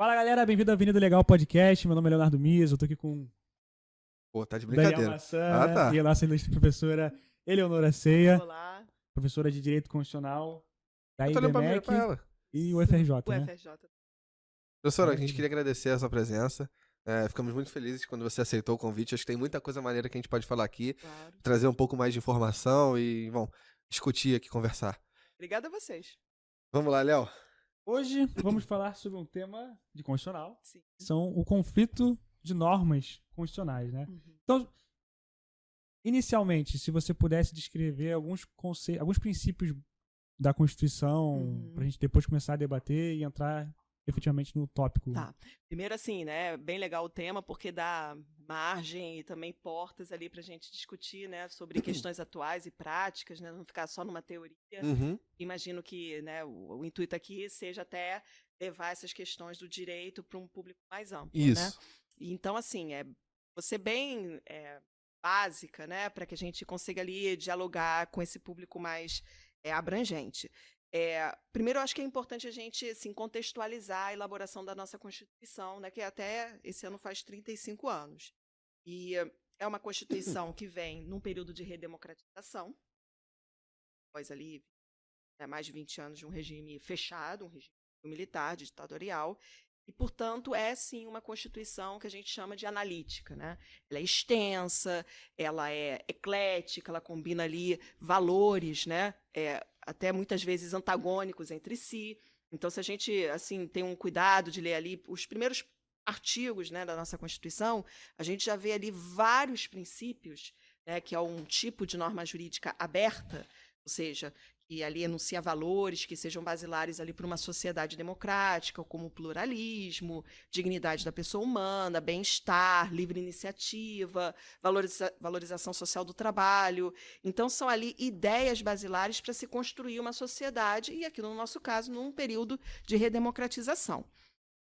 Fala galera, bem-vindo ao Avenida Legal Podcast. Meu nome é Leonardo Miso, eu tô aqui com Pô, tá de Daniel brincadeira. Massana Tá. e a nossa ilustre professora Eleonora Ceia, Olá, professora de Direito Constitucional da Eu tô olhando pra mim, pra IBMEC ela. e o FRJ, o né? FRJ. Professora, a gente Maravilha. queria agradecer a sua presença. Ficamos muito felizes quando você aceitou o convite. Acho que tem muita coisa maneira que a gente pode falar aqui, Claro. trazer um pouco mais de informação e, bom, discutir aqui, conversar. Obrigada a vocês. Vamos lá, Léo. Hoje vamos falar sobre um tema de constitucional, Sim. que são o conflito de normas constitucionais, né? Uhum. Então, inicialmente, se você pudesse descrever alguns princípios da Constituição, pra gente depois começar a debater e entrar efetivamente no tópico. Tá. Primeiro, assim, né, bem legal o tema, porque dá margem e também portas ali pra gente discutir, né, sobre questões atuais e práticas, né, não ficar só numa teoria. Uhum. Imagino que, né, o intuito aqui seja até levar essas questões do direito para um público mais amplo, né? Isso. Então, assim, você bem básica, né, para que a gente consiga ali dialogar com esse público mais abrangente. Primeiro, eu acho que é importante a gente assim, contextualizar a elaboração da nossa Constituição, né, que até esse ano faz 35 anos. E é uma Constituição que vem num período de redemocratização, após ali mais de 20 anos de um regime fechado, um regime militar, ditatorial, e, portanto, é, sim, uma Constituição que a gente chama de analítica, né? Ela é extensa, ela é eclética, ela combina ali valores, né? Até muitas vezes antagônicos entre si. Então, se a gente assim, tem um cuidado de ler ali os primeiros artigos, né, da nossa Constituição, a gente já vê ali vários princípios, né, que é um tipo de norma jurídica aberta, ou seja, que ali enuncia valores que sejam basilares ali para uma sociedade democrática, como pluralismo, dignidade da pessoa humana, bem-estar, livre iniciativa, valorização social do trabalho. Então, são ali ideias basilares para se construir uma sociedade, e aqui no nosso caso, num período de redemocratização.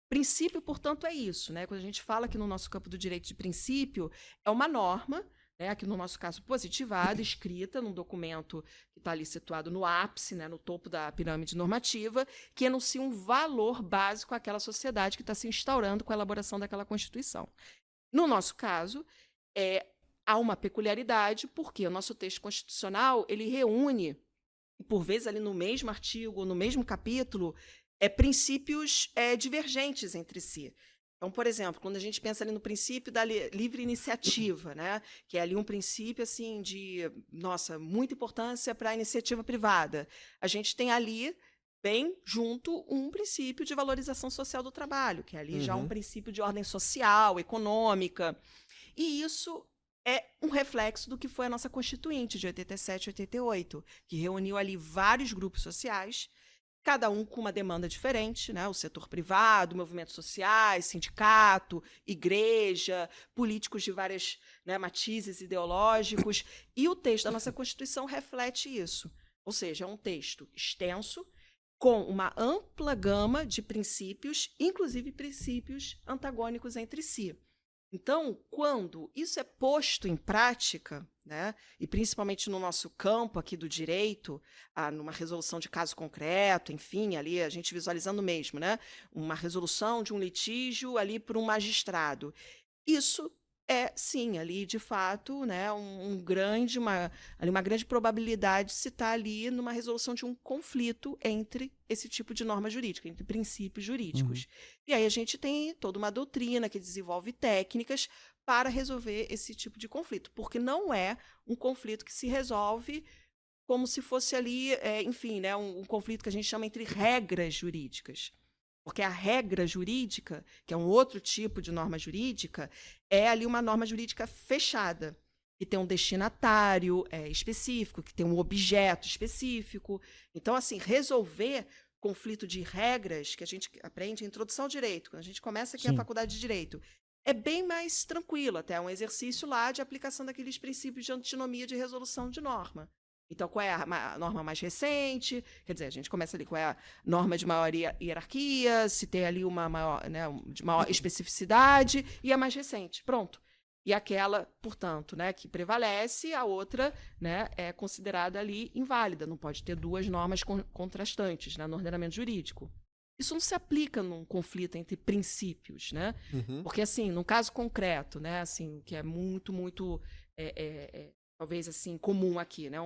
Princípio, portanto, é isso, né? Quando a gente fala aqui no nosso campo do direito de princípio, é uma norma, né, aqui no nosso caso positivada, escrita num documento que está ali situado no ápice, né, no topo da pirâmide normativa, que enuncia um valor básico àquela sociedade que está se instaurando com a elaboração daquela Constituição. No nosso caso, há uma peculiaridade, porque o nosso texto constitucional ele reúne, por vezes ali no mesmo artigo, no mesmo capítulo, princípios divergentes entre si. Então, por exemplo, quando a gente pensa ali no princípio da livre iniciativa, né, que é ali um princípio assim de, muita importância para a iniciativa privada, a gente tem ali bem junto um princípio de valorização social do trabalho, que é ali já um princípio de ordem social, econômica. E isso é um reflexo do que foi a nossa Constituinte de 87 e 88, que reuniu ali vários grupos sociais, cada um com uma demanda diferente, né? O setor privado, movimentos sociais, sindicato, igreja, políticos de várias, né, matizes ideológicos. E o texto da nossa Constituição reflete isso. Ou seja, é um texto extenso, com uma ampla gama de princípios, inclusive princípios antagônicos entre si. Então, quando isso é posto em prática, né, e principalmente no nosso campo aqui do direito, numa resolução de caso concreto, enfim, ali a gente visualizando mesmo, né, uma resolução de um litígio ali por um magistrado, isso é, sim, ali, de fato, né, uma grande probabilidade de se estar ali numa resolução de um conflito entre esse tipo de norma jurídica, entre princípios jurídicos. E aí a gente tem toda uma doutrina que desenvolve técnicas para resolver esse tipo de conflito, porque não é um conflito que se resolve como se fosse ali, enfim, né, um conflito que a gente chama entre regras jurídicas. Porque a regra jurídica, que é um outro tipo de norma jurídica, é ali uma norma jurídica fechada, que tem um destinatário específico, que tem um objeto específico. Então, assim, resolver conflito de regras, que a gente aprende em introdução ao direito, quando a gente começa aqui a faculdade de direito, é bem mais tranquilo, até um exercício lá de aplicação daqueles princípios de antinomia de resolução de norma. Então, qual é a norma mais recente? Quer dizer, a gente começa ali, qual é a norma de maior hierarquia, se tem ali uma maior, né, de maior especificidade, e a mais recente. Pronto. E aquela, portanto, né, que prevalece, a outra, né, é considerada ali inválida. Não pode ter duas normas contrastantes, né, no ordenamento jurídico. Isso não se aplica num conflito entre princípios, né? Porque, assim, num caso concreto, né, assim, que é muito, muito, talvez, assim, comum aqui, né?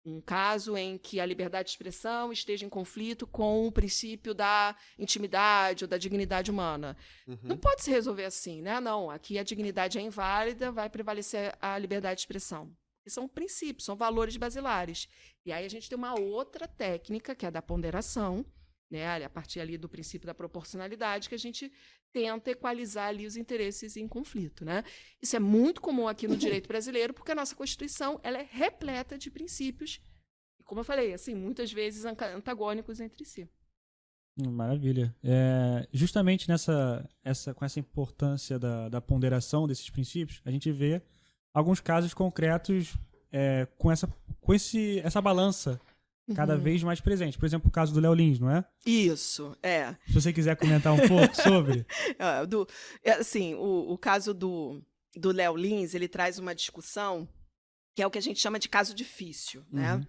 Um caso em que a liberdade de expressão esteja em conflito com o princípio da intimidade ou da dignidade humana. Não pode se resolver assim, né? Não, aqui a dignidade é inválida, vai prevalecer a liberdade de expressão. E são princípios, são valores basilares. E aí a gente tem uma outra técnica, que é a da ponderação, né? A partir ali do princípio da proporcionalidade, que a gente tenta equalizar ali os interesses em conflito, né? Isso é muito comum aqui no direito brasileiro, porque a nossa Constituição ela é repleta de princípios, e como eu falei, assim, muitas vezes antagônicos entre si. Maravilha. Justamente com essa importância da ponderação desses princípios, a gente vê alguns casos concretos com essa balança cada vez mais presente. Por exemplo, o caso do Léo Lins, não é? Isso, Se você quiser comentar um pouco sobre. Assim, o caso do Léo Lins, ele traz uma discussão que é o que a gente chama de caso difícil, né?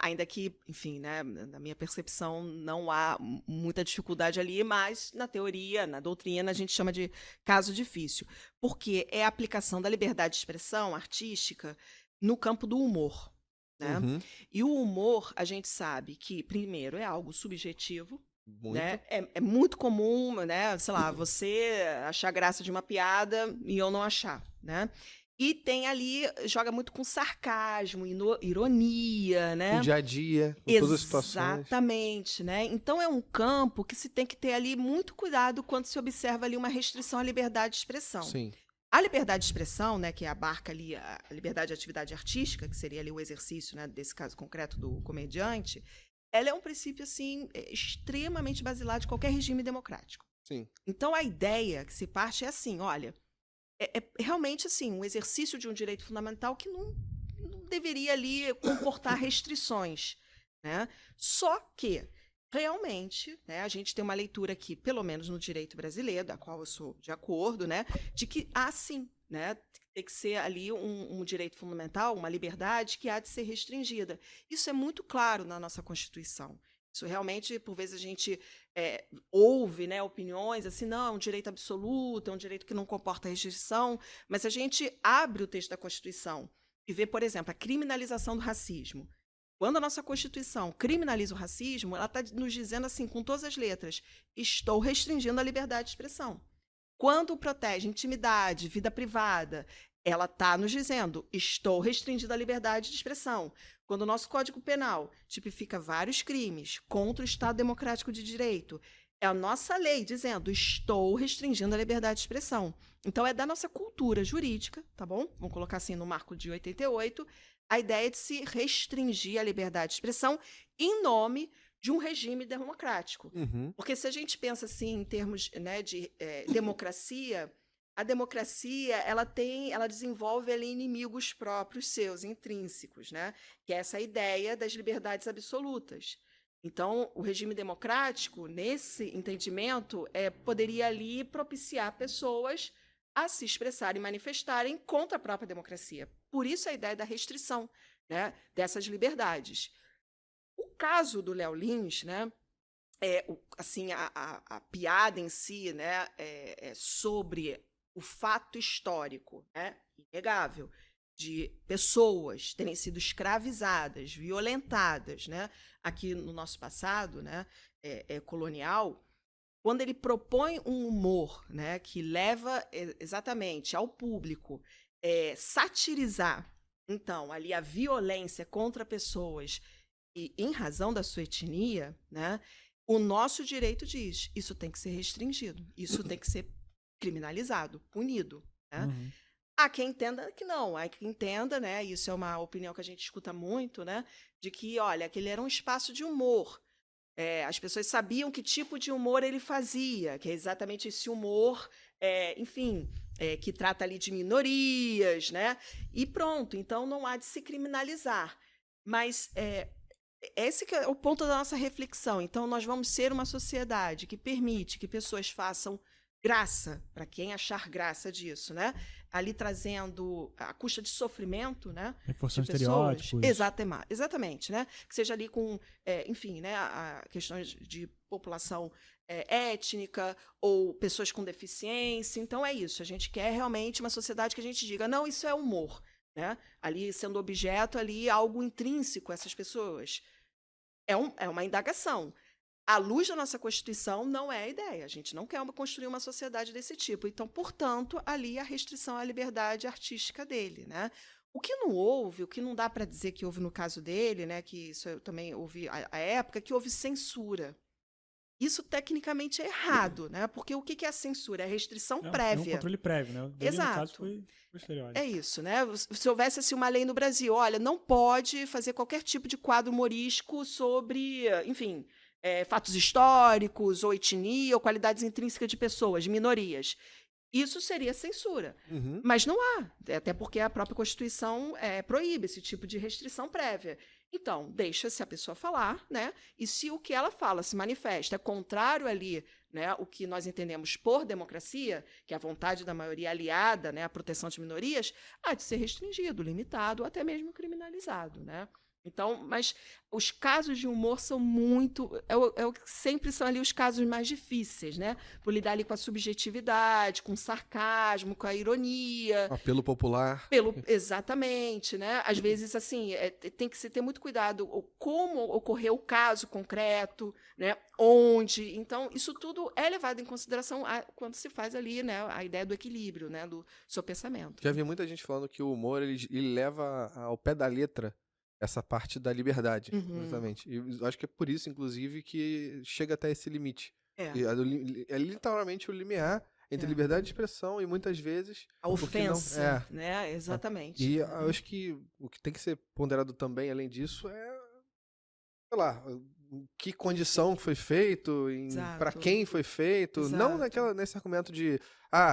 Ainda que, enfim, né, na minha percepção, não há muita dificuldade ali, mas na teoria, na doutrina, a gente chama de caso difícil. Porque é a aplicação da liberdade de expressão artística no campo do humor. Né? E o humor, a gente sabe que, primeiro, é algo subjetivo. Né? É muito comum, né? Sei lá, você achar graça de uma piada e eu não achar. Né? E tem ali, joga muito com sarcasmo, ironia, né? No dia a dia, em todas as situações. Exatamente, né? Então é um campo que se tem que ter ali muito cuidado quando se observa ali uma restrição à liberdade de expressão. Sim. A liberdade de expressão, né, que abarca ali a liberdade de atividade artística, que seria ali o exercício, né, desse caso concreto do comediante, ela é um princípio assim extremamente basilar de qualquer regime democrático. Sim. Então a ideia que se parte é assim, olha, é realmente assim um exercício de um direito fundamental que não deveria ali comportar restrições, né? Só que realmente, né, a gente tem uma leitura aqui, pelo menos no direito brasileiro, da qual eu sou de acordo, né, de que há sim, né, tem que ser ali um direito fundamental, uma liberdade que há de ser restringida. Isso é muito claro na nossa Constituição. Isso realmente, por vezes, a gente ouve, né, opiniões assim, não, é um direito absoluto, é um direito que não comporta restrição, mas a gente abre o texto da Constituição e vê, por exemplo, a criminalização do racismo. Quando a nossa Constituição criminaliza o racismo, ela está nos dizendo assim, com todas as letras, estou restringindo a liberdade de expressão. Quando protege intimidade, vida privada, ela está nos dizendo, estou restringindo a liberdade de expressão. Quando o nosso Código Penal tipifica vários crimes contra o Estado Democrático de Direito, é a nossa lei dizendo, estou restringindo a liberdade de expressão. Então, é da nossa cultura jurídica, tá bom? Vamos colocar assim no marco de 88, a ideia de se restringir a liberdade de expressão em nome de um regime democrático. Porque se a gente pensa assim em termos, né, de democracia, a democracia ela desenvolve ali inimigos próprios seus, intrínsecos, né? Que é essa ideia das liberdades absolutas. Então, o regime democrático, nesse entendimento, poderia ali propiciar pessoas a se expressarem e manifestarem contra a própria democracia. Por isso a ideia da restrição, né, dessas liberdades. O caso do Léo Lins, né, assim, a piada em si, né, sobre o fato histórico, né, inegável, de pessoas terem sido escravizadas, violentadas, né, aqui no nosso passado, né, colonial. Quando ele propõe um humor, né, que leva exatamente ao público satirizar, então, ali a violência contra pessoas e em razão da sua etnia, né, o nosso direito diz, isso tem que ser restringido, isso tem que ser criminalizado, punido. Né? Há quem entenda que não, há quem entenda, né, isso é uma opinião que a gente escuta muito, né, de que, olha, aquele era um espaço de humor. As pessoas sabiam que tipo de humor ele fazia, que é exatamente esse humor, enfim, que trata ali de minorias, né? E pronto, então não há de se criminalizar. Mas esse que é o ponto da nossa reflexão. Então, nós vamos ser uma sociedade que permite que pessoas façam graça, para quem achar graça disso, né? Ali trazendo a custa de sofrimento, né? Reforçando de pessoas. estereótipos. Exatamente, né? Que seja ali com, enfim, né? A questões de população étnica ou pessoas com deficiência. Então é isso. A gente quer realmente uma sociedade que a gente diga, não, isso é humor, né? Ali sendo objeto ali algo intrínseco a essas pessoas. É uma indagação. À luz da nossa Constituição, não é a ideia. A gente não quer construir uma sociedade desse tipo. Então, portanto, ali a restrição à liberdade artística dele, né? O que não houve, o que não dá para dizer que houve no caso dele, né? Que isso eu também ouvi à época, que houve censura. Isso tecnicamente é errado, né? Porque o que é a censura? É a restrição prévia. É um controle prévio, né? Dele, Exato. No caso, foi posterior. É isso, né? Se houvesse assim, uma lei no Brasil, olha, não pode fazer qualquer tipo de quadro humorístico sobre, enfim, fatos históricos, ou etnia, ou qualidades intrínsecas de pessoas, de minorias. Isso seria censura. Uhum. Mas não há, até porque a própria Constituição proíbe esse tipo de restrição prévia. Então, deixa-se a pessoa falar, né? E se o que ela fala se manifesta é contrário ali, né, o que nós entendemos por democracia, que é a vontade da maioria aliada, né, à proteção de minorias, há de ser restringido, limitado, ou até mesmo criminalizado, né? Então, mas os casos de humor são muito... sempre são ali os casos mais difíceis, né? Por lidar ali com a subjetividade, com o sarcasmo, com a ironia. Apelo popular. Exatamente, né? Às vezes, assim, tem que se ter muito cuidado como ocorreu o caso concreto, né? Onde. Então, isso tudo é levado em consideração quando se faz ali, né, a ideia do equilíbrio, né, do seu pensamento. Já vi muita gente falando que o humor ele leva ao pé da letra essa parte da liberdade, justamente. E eu acho que é por isso, inclusive, que chega até esse limite. É literalmente o limiar entre liberdade de expressão e, muitas vezes... a ofensa, né? Exatamente. E eu acho que o que tem que ser ponderado também, além disso, sei lá, que condição foi feito, para quem foi feito. Exato. Não nesse argumento de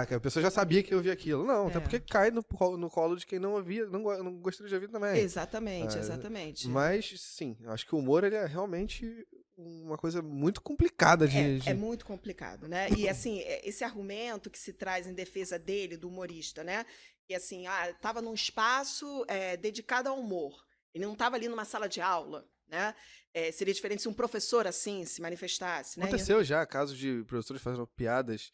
que a pessoa já sabia que eu ouvia aquilo. Não, até porque cai no colo de quem não ouvia, não gostaria de ouvir também. Exatamente. Mas, sim, acho que o humor ele é realmente uma coisa muito complicada de... É muito complicado, né? E, assim, esse argumento que se traz em defesa dele, do humorista, né? Que, assim, estava num espaço dedicado ao humor. Ele não estava ali numa sala de aula, né? Seria diferente se um professor, assim, se manifestasse, né? Aconteceu já casos de professores fazendo piadas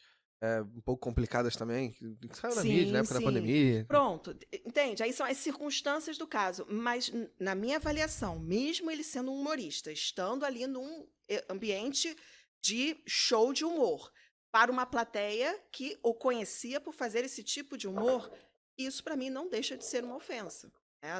um pouco complicadas também, que saiu na mídia, na época da pandemia. Pronto, entende? Aí são as circunstâncias do caso. Mas, na minha avaliação, mesmo ele sendo um humorista, estando ali num ambiente de show de humor, para uma plateia que o conhecia por fazer esse tipo de humor, isso, para mim, não deixa de ser uma ofensa.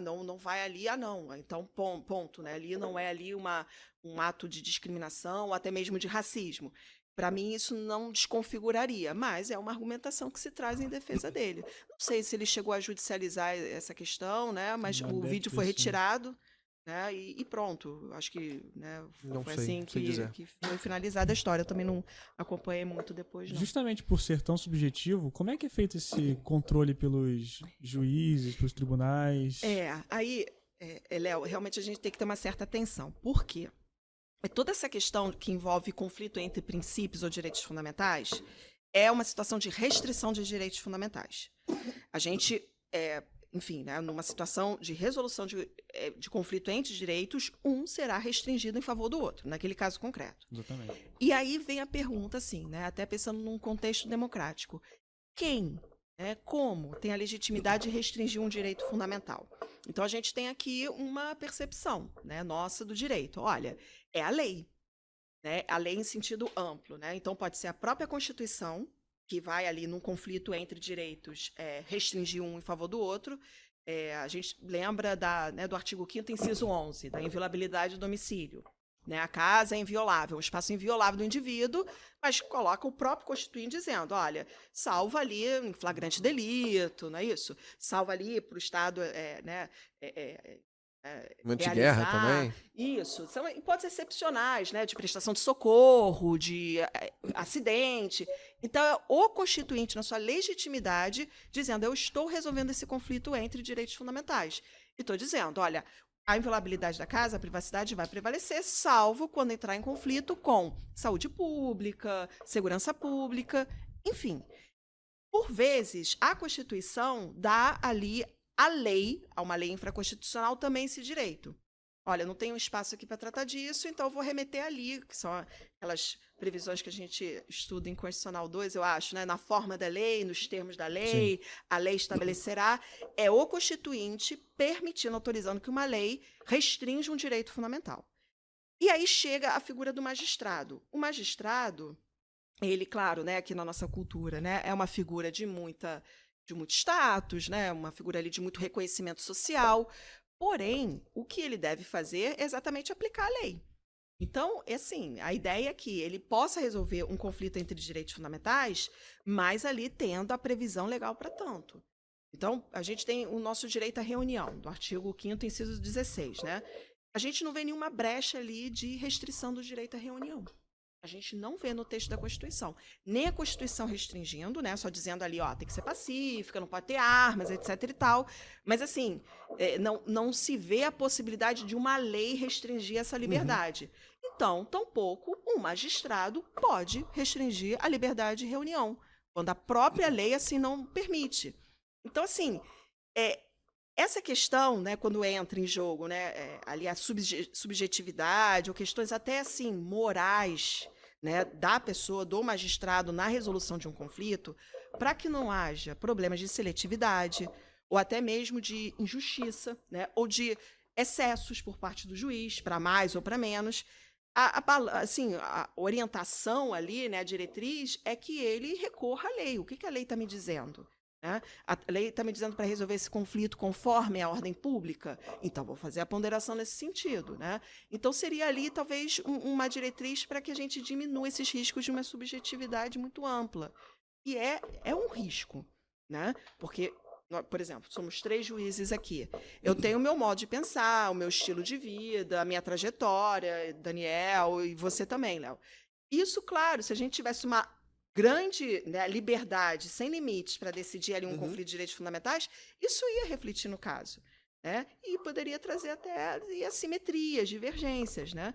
Não vai ali, não. Então, ponto, né? Ali não é ali um ato de discriminação ou até mesmo de racismo. Para mim, isso não desconfiguraria, mas é uma argumentação que se traz em defesa dele. Não sei se ele chegou a judicializar essa questão, né? Mas o vídeo foi retirado, né? E pronto. Acho que, né, foi assim que foi finalizada a história. Eu também não acompanhei muito depois, não. Justamente por ser tão subjetivo, como é que é feito esse controle pelos juízes, pelos tribunais? Aí, Léo, realmente a gente tem que ter uma certa atenção. Por quê? Toda essa questão que envolve conflito entre princípios ou direitos fundamentais é uma situação de restrição de direitos fundamentais. A gente, enfim, né, numa situação de resolução de conflito entre direitos, um será restringido em favor do outro, naquele caso concreto. Exatamente. E aí vem a pergunta, assim, né, até pensando num contexto democrático. Quem, como tem a legitimidade de restringir um direito fundamental? Então, a gente tem aqui uma percepção, né, nossa do direito. Olha, é a lei, né? A lei em sentido amplo, né? Então, pode ser a própria Constituição, que vai ali num conflito entre direitos, restringir um em favor do outro. A gente lembra do artigo 5º, inciso 11, da inviolabilidade do domicílio. Né? A casa é inviolável, um espaço inviolável do indivíduo, mas coloca o próprio Constituinte dizendo, olha, salva ali em flagrante delito, não é isso? Salva ali para o Estado, de guerra também. Isso. São hipóteses excepcionais, né? De prestação de socorro, de acidente. Então, é o Constituinte, na sua legitimidade, dizendo, eu estou resolvendo esse conflito entre direitos fundamentais. E estou dizendo, olha, a inviolabilidade da casa, a privacidade vai prevalecer, salvo quando entrar em conflito com saúde pública, segurança pública. Enfim, por vezes, a Constituição dá ali a uma lei infraconstitucional também esse direito. Olha, não tem um espaço aqui para tratar disso, então eu vou remeter ali, que são aquelas previsões que a gente estuda em Constitucional 2, eu acho, né? Na forma da lei, nos termos da lei, sim, a lei estabelecerá, é o Constituinte permitindo, autorizando que uma lei restrinja um direito fundamental. E aí chega a figura do magistrado. O magistrado, ele, claro, né, aqui na nossa cultura, né, é uma figura de muito status, né, uma figura ali de muito reconhecimento social. Porém, o que ele deve fazer é exatamente aplicar a lei. Então, assim, a ideia é que ele possa resolver um conflito entre direitos fundamentais, mas ali tendo a previsão legal para tanto. Então, a gente tem o nosso direito à reunião, do artigo 5º, inciso 16, né? A gente não vê nenhuma brecha ali de restrição do direito à reunião. A gente não vê no texto da Constituição. Nem a Constituição restringindo, né? Só dizendo ali, ó, tem que ser pacífica, não pode ter armas, etc e tal. Mas, assim, não se vê a possibilidade de uma lei restringir essa liberdade. Então, tampouco um magistrado pode restringir a liberdade de reunião, quando a própria lei assim não permite. Então, assim, essa questão, né, quando entra em jogo, né, ali a subjetividade, ou questões até assim morais, né, da pessoa, do magistrado na resolução de um conflito, para que não haja problemas de seletividade, ou até mesmo de injustiça, né, ou de excessos por parte do juiz, para mais ou para menos. A orientação ali, né, a diretriz, é que ele recorra à lei. O que a lei está me dizendo? Né? A lei está me dizendo para resolver esse conflito conforme a ordem pública, então vou fazer a ponderação nesse sentido. Né? Então seria ali talvez uma diretriz para que a gente diminua esses riscos de uma subjetividade muito ampla. E é um risco, né? Porque, por exemplo, somos 3 juízes aqui. Eu tenho o meu modo de pensar, o meu estilo de vida, a minha trajetória, Daniel e você também, Léo. Isso, claro, se a gente tivesse uma grande, né, liberdade, sem limites, para decidir ali um conflito de direitos fundamentais, isso ia refletir no caso. Né? E poderia trazer até assimetrias, divergências. Né?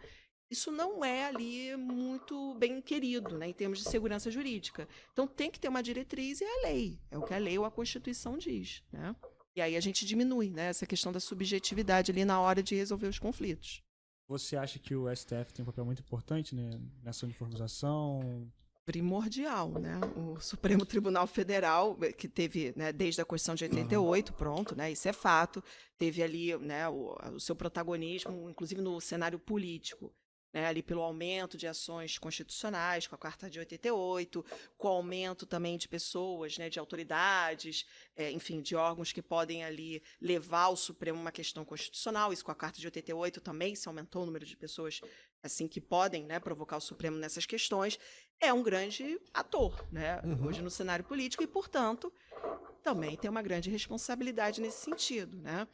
Isso não é ali muito bem querido, né, em termos de segurança jurídica. Então, tem que ter uma diretriz e é a lei. É o que a lei ou a Constituição diz. Né? E aí a gente diminui, né, essa questão da subjetividade ali na hora de resolver os conflitos. Você acha que o STF tem um papel muito importante, né, nessa uniformização? Primordial, né? O Supremo Tribunal Federal, que teve, né, desde a Constituição de 88, pronto, né, isso é fato, teve ali, né, o seu protagonismo, inclusive no cenário político, né, ali pelo aumento de ações constitucionais, com a Carta de 88, com o aumento também de pessoas, né, de autoridades, enfim, de órgãos que podem ali levar ao Supremo uma questão constitucional. Isso com a Carta de 88 também se aumentou o número de pessoas assim que podem, né, provocar o Supremo nessas questões. É um grande ator, né, hoje no cenário político e, portanto, também tem uma grande responsabilidade nesse sentido, né?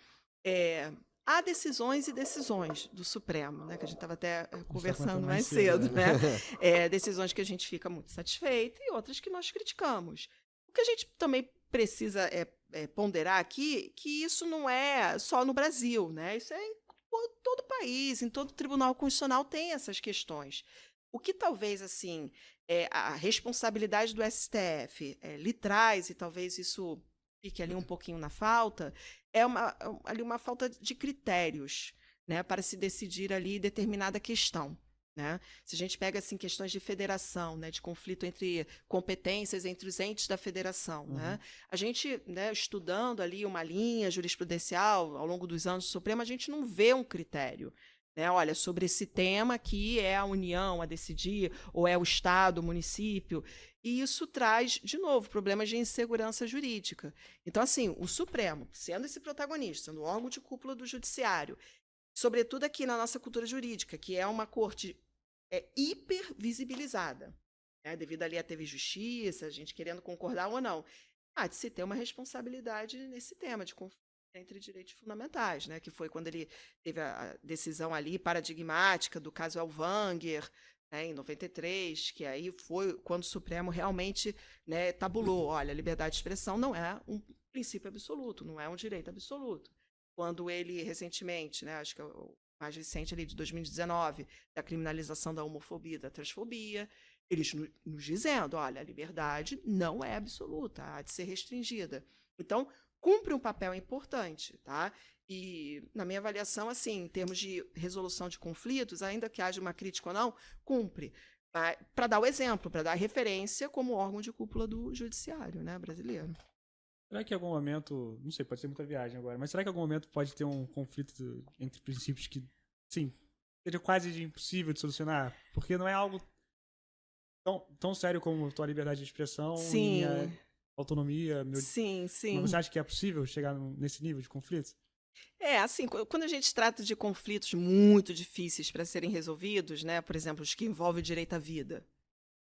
Há decisões e decisões do Supremo, né, que a gente estava até conversando mais cedo, né? Decisões que a gente fica muito satisfeito e outras que nós criticamos. O que a gente também precisa ponderar aqui, que isso não é só no Brasil, né? Isso é em todo o país, em todo tribunal constitucional tem essas questões. O que talvez, assim, a responsabilidade do STF lhe traz, e talvez isso fique ali um pouquinho na falta, é uma falta de critérios, né, para se decidir ali determinada questão. Né? Se a gente pega assim, questões de federação, né, de conflito entre competências entre os entes da federação, né? A gente, né, estudando ali uma linha jurisprudencial ao longo dos anos do Supremo, a gente não vê um critério. Né? Olha, sobre esse tema aqui é a União a decidir, ou é o Estado, o município, e isso traz, de novo, problemas de insegurança jurídica. Então, assim, o Supremo, sendo esse protagonista, sendo o órgão de cúpula do judiciário, sobretudo aqui na nossa cultura jurídica, que é uma corte hipervisibilizada, né? Devido ali a teve justiça, a gente querendo concordar ou não, há de se ter uma responsabilidade nesse tema de conflito entre direitos fundamentais, né? Que foi quando ele teve a decisão ali paradigmática do caso Elvanger, né, em 93, que aí foi quando o Supremo realmente, né, tabulou, olha, a liberdade de expressão não é um princípio absoluto, não é um direito absoluto. Quando ele, recentemente, né, acho que é o mais recente ali, de 2019, da criminalização da homofobia e da transfobia, eles nos dizendo, olha, a liberdade não é absoluta, há de ser restringida. Então, cumpre um papel importante, tá? E, na minha avaliação, assim, em termos de resolução de conflitos, ainda que haja uma crítica ou não, cumpre. Para dar o exemplo, para dar a referência como órgão de cúpula do judiciário, né, brasileiro. Será que em algum momento, não sei, pode ser muita viagem agora, mas será que em algum momento pode ter um conflito entre princípios que, sim, seja quase impossível de solucionar? Porque não é algo tão sério como tua liberdade de expressão e minha autonomia. Sim. Mas você acha que é possível chegar nesse nível de conflito? Assim, quando a gente trata de conflitos muito difíceis para serem resolvidos, né, por exemplo, os que envolvem o direito à vida,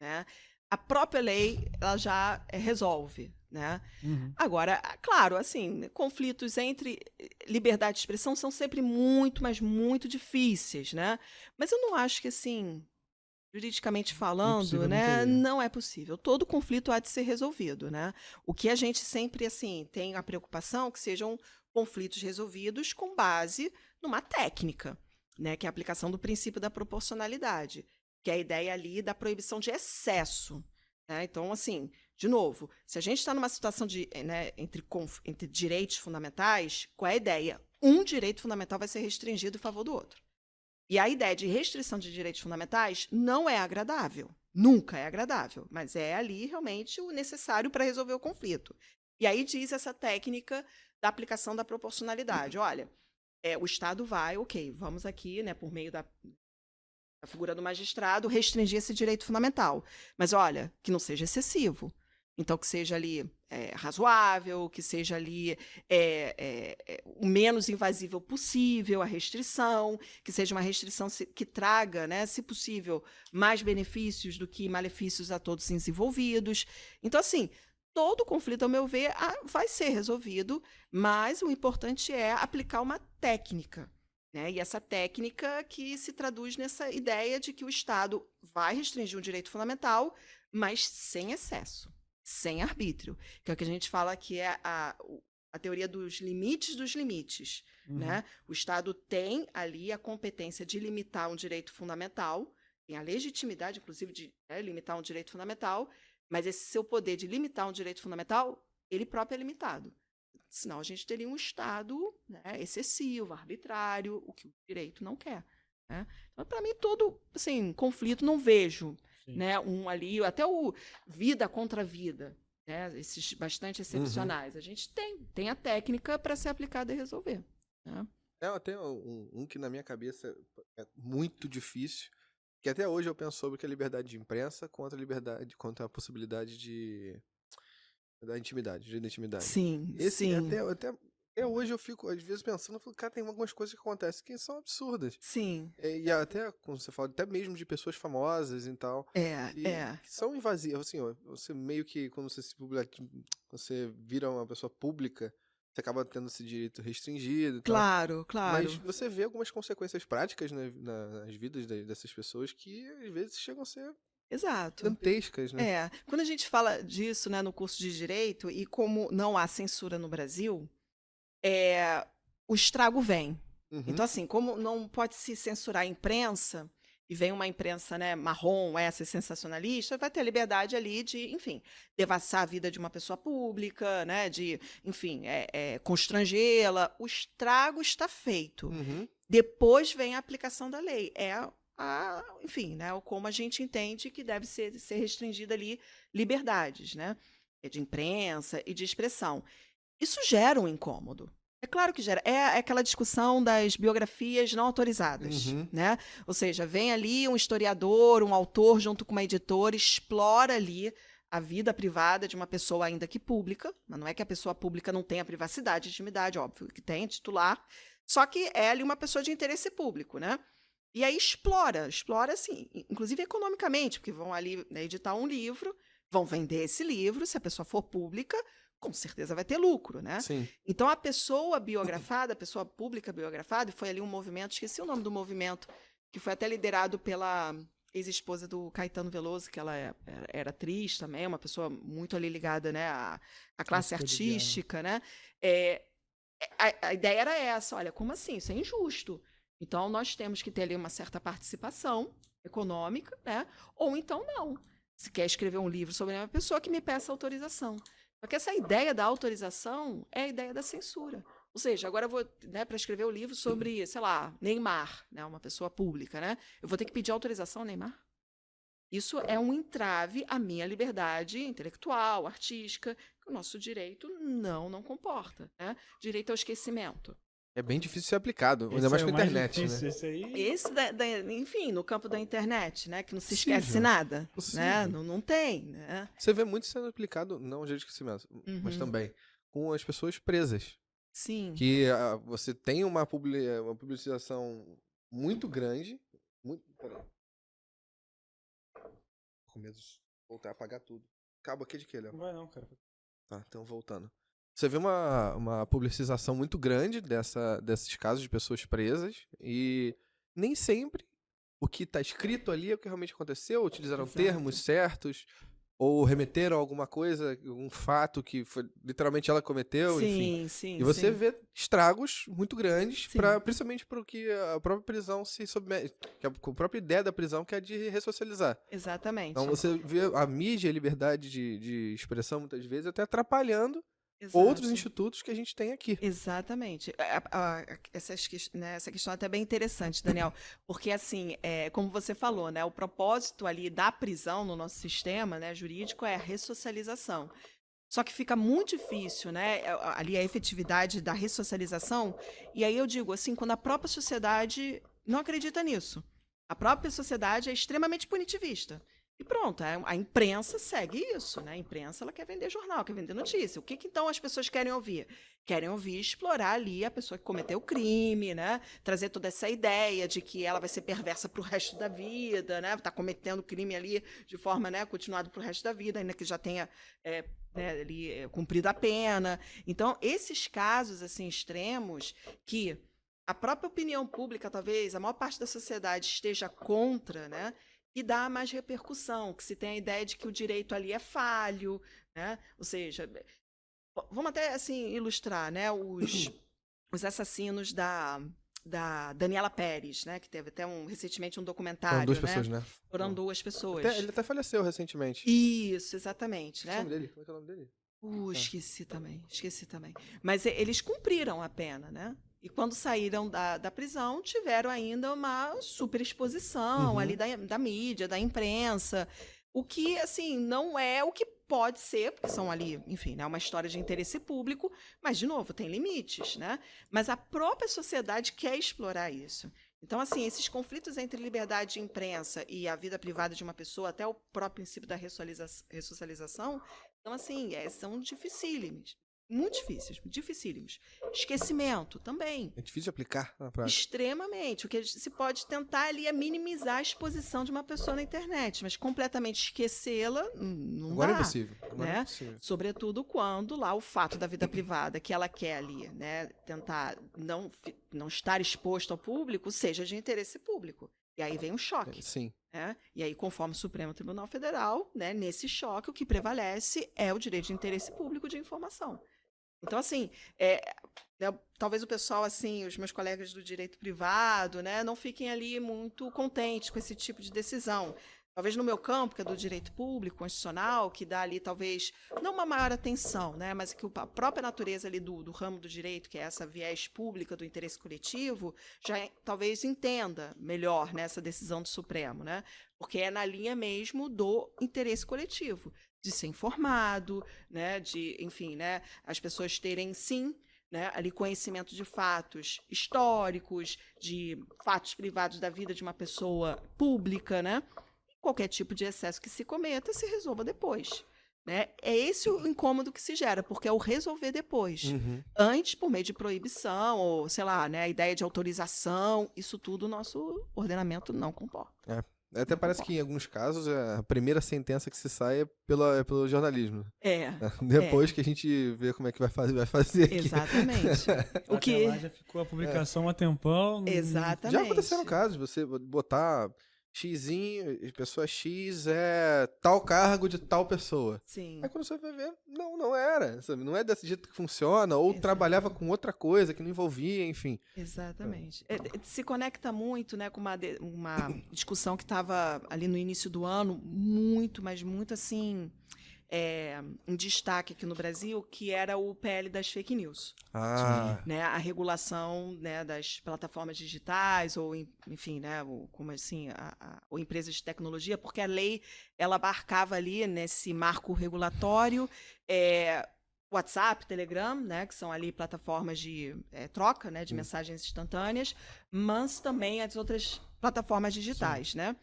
né, a própria lei ela já resolve, né? Agora, claro, assim, conflitos entre liberdade de expressão são sempre muito, mas muito difíceis, né? Mas eu não acho que, assim, juridicamente falando, né, não é possível. Todo conflito há de ser resolvido, né? O que a gente sempre, assim, tem a preocupação que sejam conflitos resolvidos com base numa técnica, né, que é a aplicação do princípio da proporcionalidade, que é a ideia ali da proibição de excesso, né? Então, assim, de novo, se a gente está numa situação de, né, entre direitos fundamentais, qual é a ideia? Um direito fundamental vai ser restringido em favor do outro. E a ideia de restrição de direitos fundamentais não é agradável, nunca é agradável, mas é ali realmente o necessário para resolver o conflito. E aí diz essa técnica da aplicação da proporcionalidade. Olha, o Estado vai, ok, vamos aqui, né, por meio da figura do magistrado, restringir esse direito fundamental. Mas, olha, que não seja excessivo. Então, que seja ali razoável, que seja ali o menos invasível possível, a restrição, que seja uma restrição que traga, né, se possível, mais benefícios do que malefícios a todos os envolvidos. Então, assim, todo conflito, ao meu ver, vai ser resolvido, mas o importante é aplicar uma técnica, né? E essa técnica que se traduz nessa ideia de que o Estado vai restringir um direito fundamental, mas sem excesso, sem arbítrio, que é o que a gente fala que é a teoria dos limites, né? O Estado tem ali a competência de limitar um direito fundamental, tem a legitimidade, inclusive, de limitar um direito fundamental, mas esse seu poder de limitar um direito fundamental, ele próprio é limitado. Senão a gente teria um Estado, né, excessivo, arbitrário, o que o direito não quer, né? Então, para mim, todo assim, conflito não vejo, né, ali, até o vida contra vida, né, esses bastante excepcionais. A gente tem a técnica para ser aplicada e resolver, né? Eu tenho um que na minha cabeça é muito difícil, que até hoje eu penso sobre que é a liberdade de imprensa contra a possibilidade da intimidade, da intimidade. Sim. Até hoje eu fico, às vezes, pensando, cara, tem algumas coisas que acontecem que são absurdas. Sim. E até, como você fala, até mesmo de pessoas famosas e tal. Que são invasivas, assim, ó, você meio que, quando você se publica, você vira uma pessoa pública, você acaba tendo esse direito restringido e claro. Mas você vê algumas consequências práticas, né, nas vidas dessas pessoas que, às vezes, chegam a ser gigantescas, né? Quando a gente fala disso, né, no curso de Direito, e como não há censura no Brasil, o estrago vem. Então, assim, como não pode se censurar a imprensa, e vem uma imprensa, né, marrom, sensacionalista, vai ter a liberdade ali de, enfim, devassar a vida de uma pessoa pública, né, de, enfim, constrangê-la. O estrago está feito. Depois vem a aplicação da lei. Enfim, né, como a gente entende que deve ser restringida ali liberdades, né, de imprensa e de expressão. Isso gera um incômodo. É claro que gera. É aquela discussão das biografias não autorizadas, né? Ou seja, vem ali um historiador, um autor, junto com uma editora, explora ali a vida privada de uma pessoa ainda que pública, mas não é que a pessoa pública não tenha privacidade, intimidade, óbvio que tem, titular, só que é ali uma pessoa de interesse público, né? E aí explora assim, inclusive economicamente, porque vão ali, né, editar um livro, vão vender esse livro, se a pessoa for pública, com certeza vai ter lucro, né? Sim. Então, a pessoa biografada, a pessoa pública biografada, e foi ali um movimento, esqueci o nome do movimento, que foi até liderado pela ex-esposa do Caetano Veloso, que ela era atriz também, uma pessoa muito ali ligada, né, à classe artística, né? A ideia era essa, olha, como assim? Isso é injusto. Então, nós temos que ter ali uma certa participação econômica, né? Ou então não. se quer escrever um livro sobre uma pessoa que me peça autorização. Só que essa ideia da autorização é a ideia da censura. Ou seja, agora eu vou, né, para escrever um livro sobre, sei lá, Neymar, né, uma pessoa pública, né? Eu vou ter que pedir autorização ao Neymar? Isso é um entrave à minha liberdade intelectual, artística, que o nosso direito não comporta, né? Direito ao esquecimento. É bem difícil de ser aplicado, ainda mais com a internet, né? Enfim, no campo da internet, né? Que não se esquece nada, né? Não tem, né? Você vê muito sendo aplicado, não de esquecimento, mas também com as pessoas presas. Sim. Que você tem uma publicização muito grande. Peraí. Com medo de voltar a apagar tudo. Cabo aqui de que, Léo? Não vai não, cara. Tá, então voltando. Você vê uma publicização muito grande desses casos de pessoas presas e nem sempre o que está escrito ali é o que realmente aconteceu, utilizaram termos certos ou remeteram a alguma coisa, um fato que foi, literalmente ela cometeu, enfim. Sim, e você vê estragos muito grandes, principalmente para o que a própria prisão se submete, que a própria ideia da prisão que é de ressocializar. Exatamente. Então você vê a mídia, a liberdade de expressão, muitas vezes, até atrapalhando outros institutos que a gente tem aqui. Exatamente. Essa questão é até bem interessante, Daniel, porque, assim, como você falou, né, o propósito ali da prisão no nosso sistema, né, jurídico é a ressocialização. Só que fica muito difícil, né, ali a efetividade da ressocialização, e aí eu digo, assim, quando a própria sociedade não acredita nisso. A própria sociedade é extremamente punitivista. E pronto, a imprensa segue isso, né? A imprensa ela quer vender jornal, quer vender notícia. O que então as pessoas querem ouvir? Querem ouvir explorar ali a pessoa que cometeu o crime, né? Trazer toda essa ideia de que ela vai ser perversa para o resto da vida, né? Está cometendo crime ali de forma, né, continuada para o resto da vida, ainda que já tenha ali, cumprido a pena. Então, esses casos assim extremos que a própria opinião pública, talvez, a maior parte da sociedade esteja contra, né? E dá mais repercussão, que se tem a ideia de que o direito ali é falho, né? Ou seja, vamos até assim ilustrar, né? Os assassinos da Daniela Pérez, né? Que teve até recentemente um documentário. Foram duas pessoas, né? Foram duas pessoas. Ele até faleceu recentemente. Isso, exatamente, né? O nome dele? Como é que é o nome dele? Esqueci também. Mas eles cumpriram a pena, né? E quando saíram da prisão, tiveram ainda uma superexposição ali da mídia, da imprensa. O que, assim, não é o que pode ser, porque são ali, enfim, né, uma história de interesse público, mas, de novo, tem limites, né? Mas a própria sociedade quer explorar isso. Então, assim, esses conflitos entre liberdade de imprensa e a vida privada de uma pessoa, até o próprio princípio da ressocialização, então, assim, são dificílimos. Muito dificílimos. Esquecimento também. É difícil de aplicar na prática. Extremamente. O que se pode tentar ali é minimizar a exposição de uma pessoa na internet, mas completamente esquecê-la não Agora dá. É impossível. Né? Sobretudo quando lá o fato da vida privada que ela quer ali, né, tentar não estar exposto ao público, seja de interesse público. E aí vem um choque. Sim. Né? E aí, conforme o Supremo Tribunal Federal, né, nesse choque, o que prevalece é o direito de interesse público de informação. Então, assim, talvez o pessoal, assim, os meus colegas do direito privado, né, não fiquem ali muito contentes com esse tipo de decisão. Talvez no meu campo, que é do direito público, constitucional, que dá ali, talvez, não uma maior atenção, né, mas que a própria natureza ali do ramo do direito, que é essa viés pública do interesse coletivo, já talvez entenda melhor, né, essa decisão do Supremo, né, porque é na linha mesmo do interesse coletivo, de ser informado, né, de, enfim, né, as pessoas terem, sim, né, ali conhecimento de fatos históricos, de fatos privados da vida de uma pessoa pública, né? Qualquer tipo de excesso que se cometa se resolva depois. Né? É esse o incômodo que se gera, porque é o resolver depois. Antes, por meio de proibição, ou, sei lá, né, a ideia de autorização, isso tudo o nosso ordenamento não comporta. Até parece que em alguns casos a primeira sentença que se sai é pelo jornalismo. Depois que a gente vê como é que vai fazer aqui. Exatamente. O que lá já ficou a publicação há tempão. Exatamente. Já aconteceram casos, você botar Xzinho, pessoa X é tal cargo de tal pessoa. Sim. Aí quando você vai ver, não era, sabe? Não é desse jeito que funciona, ou trabalhava com outra coisa que não envolvia, enfim. Exatamente. Se conecta muito, né, com uma discussão que estava ali no início do ano, mas muito assim, em destaque aqui no Brasil, que era o PL das fake news. Né, a regulação, né, das plataformas digitais, ou enfim, né, como assim, ou empresas de tecnologia, porque a lei ela abarcava ali nesse marco regulatório WhatsApp, Telegram, né, que são ali plataformas de troca, né, de mensagens instantâneas, mas também as outras plataformas digitais, né?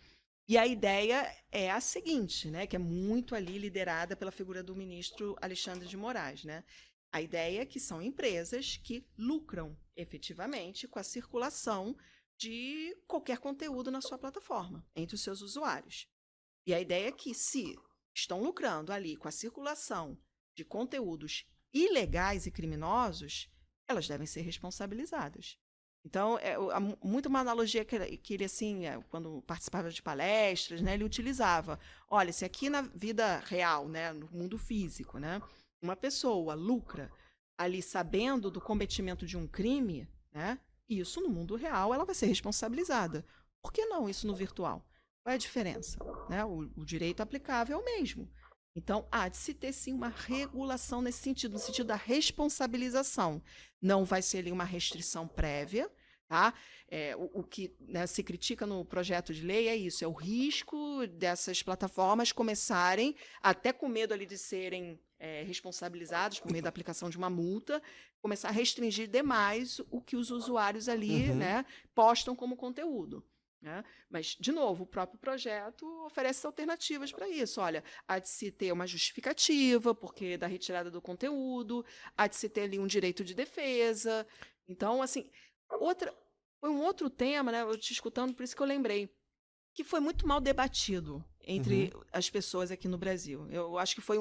E a ideia é a seguinte, né, que é muito ali liderada pela figura do ministro Alexandre de Moraes, né? A ideia é que são empresas que lucram efetivamente com a circulação de qualquer conteúdo na sua plataforma, entre os seus usuários. E a ideia é que, se estão lucrando ali com a circulação de conteúdos ilegais e criminosos, elas devem ser responsabilizadas. Então, muito uma analogia que ele, assim, quando participava de palestras, né, ele utilizava. Olha, se aqui na vida real, né, no mundo físico, né, uma pessoa lucra ali sabendo do cometimento de um crime, né, isso no mundo real ela vai ser responsabilizada. Por que não isso no virtual? Qual é a diferença? Né? O direito aplicável é o mesmo. Então, há de se ter, sim, uma regulação nesse sentido, no sentido da responsabilização. Não vai ser ali uma restrição prévia, tá? O que, né, se critica no projeto de lei é isso, é o risco dessas plataformas começarem, até com medo ali de serem responsabilizados por meio da aplicação de uma multa, começar a restringir demais o que os usuários ali, né, postam como conteúdo. Né? Mas, de novo, o próprio projeto oferece alternativas para isso. Olha, há de se ter uma justificativa, porque da retirada do conteúdo, há de se ter ali um direito de defesa. Então, assim, foi um outro tema, né? Eu te escutando, por isso que eu lembrei, que foi muito mal debatido entre as pessoas aqui no Brasil. Eu acho que foi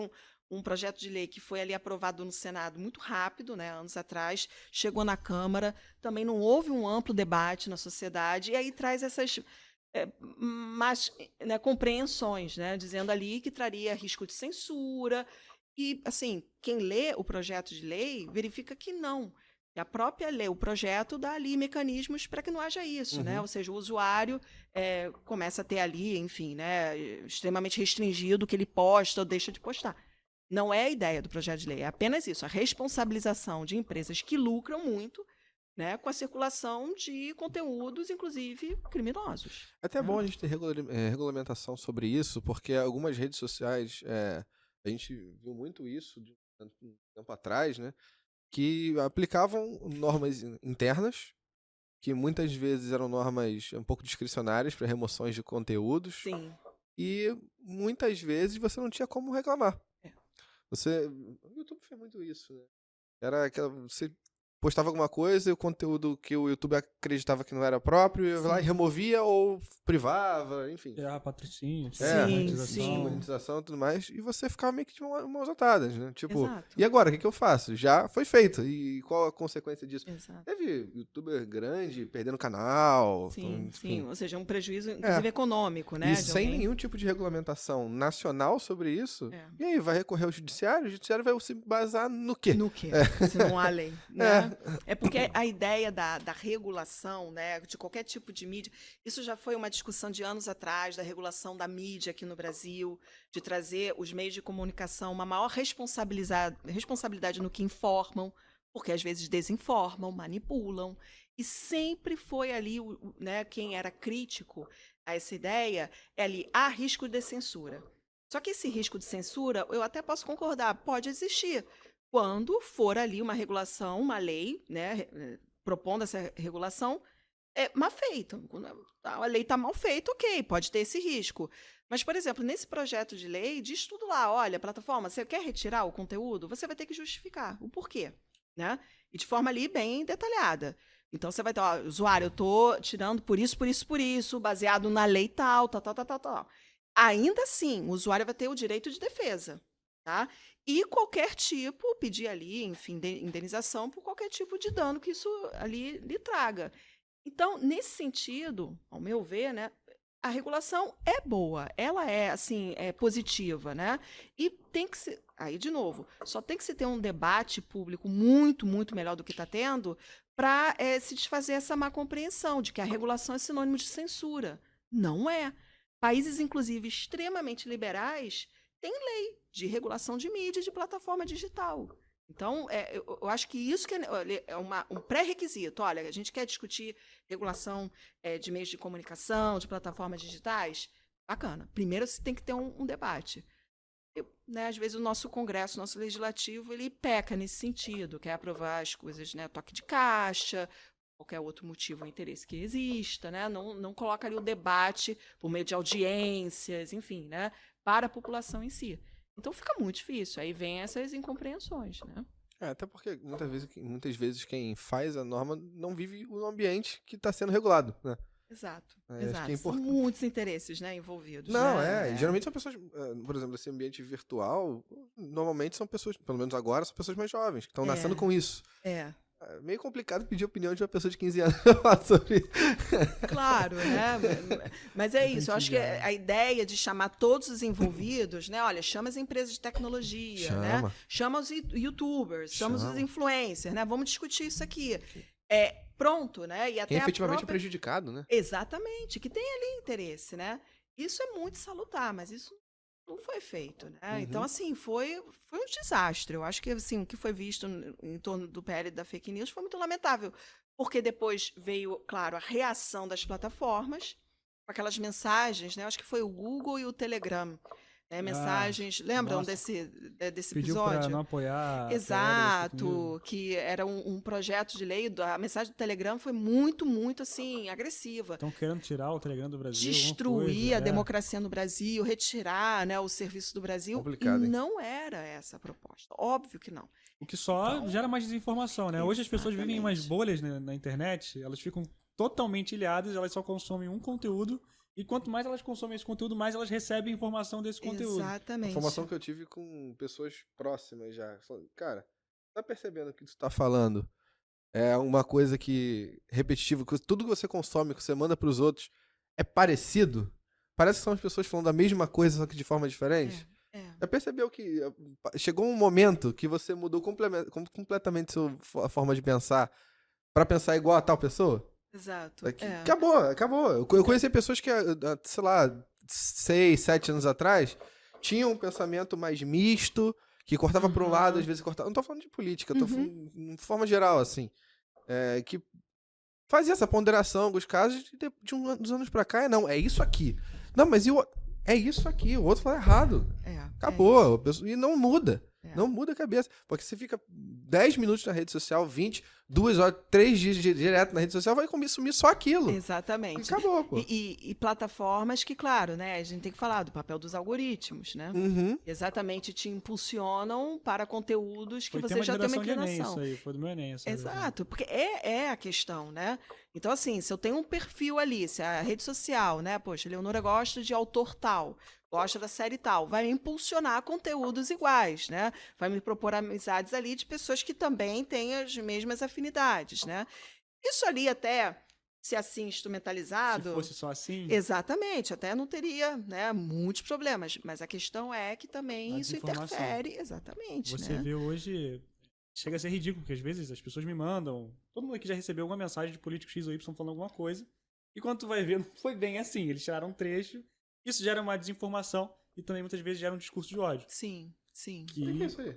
um projeto de lei que foi ali aprovado no Senado muito rápido, né, anos atrás, chegou na Câmara, também não houve um amplo debate na sociedade, e aí traz essas né, compreensões, né, dizendo ali que traria risco de censura, e, assim, quem lê o projeto de lei verifica que não. E a própria lei, o projeto, dá ali mecanismos para que não haja isso, né? Ou seja, o usuário começa a ter ali, enfim, né, extremamente restringido o que ele posta ou deixa de postar. Não é a ideia do projeto de lei, é apenas isso, a responsabilização de empresas que lucram muito, né, com a circulação de conteúdos, inclusive criminosos. Até bom a gente ter regulamentação sobre isso, porque algumas redes sociais, a gente viu muito isso de um tempo atrás, né, que aplicavam normas internas, que muitas vezes eram normas um pouco discricionárias para remoções de conteúdos. Sim. E muitas vezes você não tinha como reclamar. O YouTube fez muito isso, né? Era aquela. Você postava alguma coisa e o conteúdo que o YouTube acreditava que não era próprio, ia lá e removia ou privava, enfim. Patrocínio, monetização e tudo mais. E você ficava meio que de mãos atadas, né? Tipo, Exato. E agora? O que eu faço? Já foi feito. E qual a consequência disso? Exato. Teve youtuber grande perdendo canal. Sim, então, sim. Ou seja, um prejuízo, inclusive, econômico, né? E sem nenhum tipo de regulamentação nacional sobre isso. E aí, vai recorrer ao judiciário? O judiciário vai se basar no quê? No quê? Se não há lei. Né? É porque a ideia da regulação, né, de qualquer tipo de mídia, isso já foi uma discussão de anos atrás, da regulação da mídia aqui no Brasil, de trazer os meios de comunicação uma maior responsabilidade no que informam, porque às vezes desinformam, manipulam. E sempre foi ali, né, quem era crítico a essa ideia, ali, há risco de censura. Só que esse risco de censura, eu até posso concordar, pode existir, quando for ali uma regulação, uma lei, né, propondo essa regulação, mal feita. A lei está mal feita, ok, pode ter esse risco. Mas, por exemplo, nesse projeto de lei, diz tudo lá, olha, plataforma, você quer retirar o conteúdo? Você vai ter que justificar o porquê, né? E de forma ali bem detalhada. Então, você vai ter, usuário, eu estou tirando por isso, baseado na lei tal. Ainda assim, o usuário vai ter o direito de defesa, tá? E qualquer tipo, pedir ali, enfim, indenização por qualquer tipo de dano que isso ali lhe traga. Então, nesse sentido, ao meu ver, né, a regulação é boa, ela é, assim, positiva, né? E tem que ser, aí de novo, só tem que se ter um debate público muito, muito melhor do que está tendo para se desfazer essa má compreensão de que a regulação é sinônimo de censura. Não é. Países, inclusive, extremamente liberais têm lei de regulação de mídia e de plataforma digital. Então, eu acho que isso que é um pré-requisito. Olha, a gente quer discutir regulação de meios de comunicação, de plataformas digitais. Bacana. Primeiro, você tem que ter um debate. Né, às vezes, o nosso Congresso, o nosso Legislativo, ele peca nesse sentido, quer aprovar as coisas, né, toque de caixa, qualquer outro motivo ou interesse que exista, né, não coloca ali o debate por meio de audiências, enfim, né, para a população em si. Então fica muito difícil, aí vem essas incompreensões, né? Até porque muitas vezes quem faz a norma não vive o ambiente que está sendo regulado, né? Exato, acho exato. que é São muitos interesses, né, envolvidos. Não, né? Geralmente são pessoas, por exemplo, esse ambiente virtual, normalmente são pessoas, pelo menos agora, são pessoas mais jovens, que estão nascendo com isso. É meio complicado pedir a opinião de uma pessoa de 15 anos pra falar sobre. Claro, né? Mas é isso. Eu acho que a ideia de chamar todos os envolvidos, né? Olha, chama as empresas de tecnologia, né? Chama os youtubers, chama os influencers, né? Vamos discutir isso aqui. Pronto, né? E até quem é efetivamente prejudicado, né? Exatamente, que tem ali interesse, né? Isso é muito salutar, mas isso não foi feito, né? Uhum. Então, assim, foi um desastre. Eu acho que, assim, o que foi visto em torno do PL da fake news foi muito lamentável, porque depois veio, claro, a reação das plataformas, com aquelas mensagens, né? Eu acho que foi o Google e o Telegram. Mensagens, lembram desse Pediu episódio? Para não apoiar. Exato, que era um projeto de lei. A mensagem do Telegram foi muito, muito assim, agressiva. Estão querendo tirar o Telegram do Brasil. Destruir a democracia no Brasil, retirar, né, o serviço do Brasil. Complicado, e não era essa a proposta. Óbvio que não. O que só gera mais desinformação, né? Hoje as pessoas vivem em umas bolhas, né, na internet, elas ficam totalmente ilhadas, elas só consomem um conteúdo. E quanto mais elas consomem esse conteúdo, mais elas recebem informação desse conteúdo. Exatamente. A informação que eu tive com pessoas próximas já. Cara, tá percebendo que tu tá falando é uma coisa que repetitiva, que tudo que você consome, que você manda pros outros, é parecido? Parece que são as pessoas falando a mesma coisa, só que de forma diferente? Já percebeu que chegou um momento que você mudou completamente a forma de pensar pra pensar igual a tal pessoa? Exato. Acabou. Eu conheci pessoas que, sei lá, 6, 7 anos atrás, tinham um pensamento mais misto, que cortava para um lado, às vezes cortava. Não tô falando de política, tô falando de forma geral, assim. Que fazia essa ponderação em alguns casos, de uns anos pra cá, é isso aqui. Não, mas é isso aqui, o outro fala errado. Acabou. E não muda. Não muda a cabeça. Porque você fica 10 minutos na rede social, 20, 2 horas, 3 dias direto na rede social, vai consumir só aquilo. Exatamente. E acabou, pô. E plataformas que, claro, né, a gente tem que falar do papel dos algoritmos, né? Exatamente, te impulsionam para conteúdos que você já tem uma inclinação. Isso aí, foi do meu Enem. Exato, porque é a questão, né? Então, assim, se eu tenho um perfil ali, se a rede social, né, poxa, Leonora gosta de autor tal, gosta da série tal, vai me impulsionar conteúdos iguais, né? Vai me propor amizades ali de pessoas que também têm as mesmas afinidades, né? Isso ali até, se assim instrumentalizado... Se fosse só assim... Exatamente, até não teria, né, muitos problemas, mas a questão é que também isso interfere, exatamente, Você vê hoje... Chega a ser ridículo, porque às vezes as pessoas me mandam... Todo mundo aqui já recebeu alguma mensagem de político X ou Y falando alguma coisa, e quando tu vai ver, não foi bem assim. Eles tiraram um trecho. Isso gera uma desinformação e também muitas vezes gera um discurso de ódio. Sim. O que é isso aí?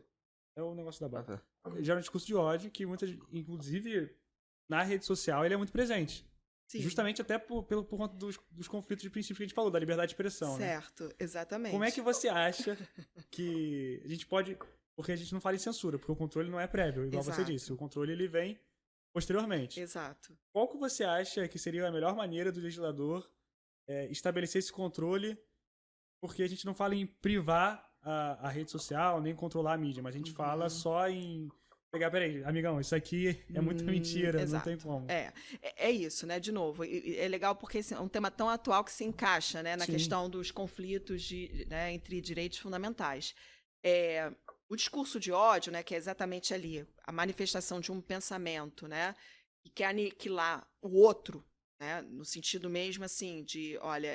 É o negócio da barra. Gera um discurso de ódio que inclusive, na rede social, ele é muito presente. Sim. Justamente até por conta dos conflitos de princípios que a gente falou, da liberdade de expressão. Certo, né? Exatamente. Como é que você acha que a gente pode... Porque a gente não fala em censura, porque o controle não é prévio, igual você disse. O controle, ele vem posteriormente. Exato. Qual que você acha que seria a melhor maneira do legislador estabelecer esse controle, porque a gente não fala em privar a rede social, nem controlar a mídia, mas a gente fala só em pegar, peraí, amigão, isso aqui é muita mentira, não tem como. É isso, né, de novo, é legal porque é um tema tão atual que se encaixa, né, na questão dos conflitos né, entre direitos fundamentais. O discurso de ódio, né, que é exatamente ali, a manifestação de um pensamento, né, que quer aniquilar o outro, né? No sentido mesmo, assim, de, olha,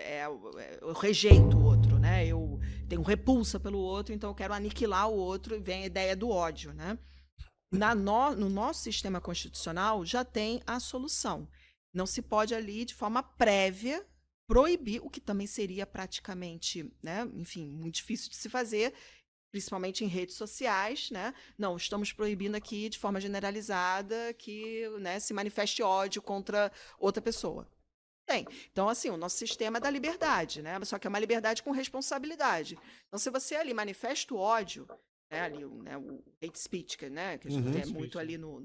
eu rejeito o outro, né? Eu tenho repulsa pelo outro, então eu quero aniquilar o outro, e vem a ideia do ódio, né? No nosso sistema constitucional já tem a solução. Não se pode ali, de forma prévia, proibir, o que também seria praticamente, né, enfim, muito difícil de se fazer, principalmente em redes sociais, né? Não, estamos proibindo aqui de forma generalizada que, né, se manifeste ódio contra outra pessoa. Tem. Então, assim, o nosso sistema é da liberdade, né? Só que é uma liberdade com responsabilidade. Então, se você ali manifesta o ódio, né, ali, né, o hate speech, né, que a gente tem muito ali no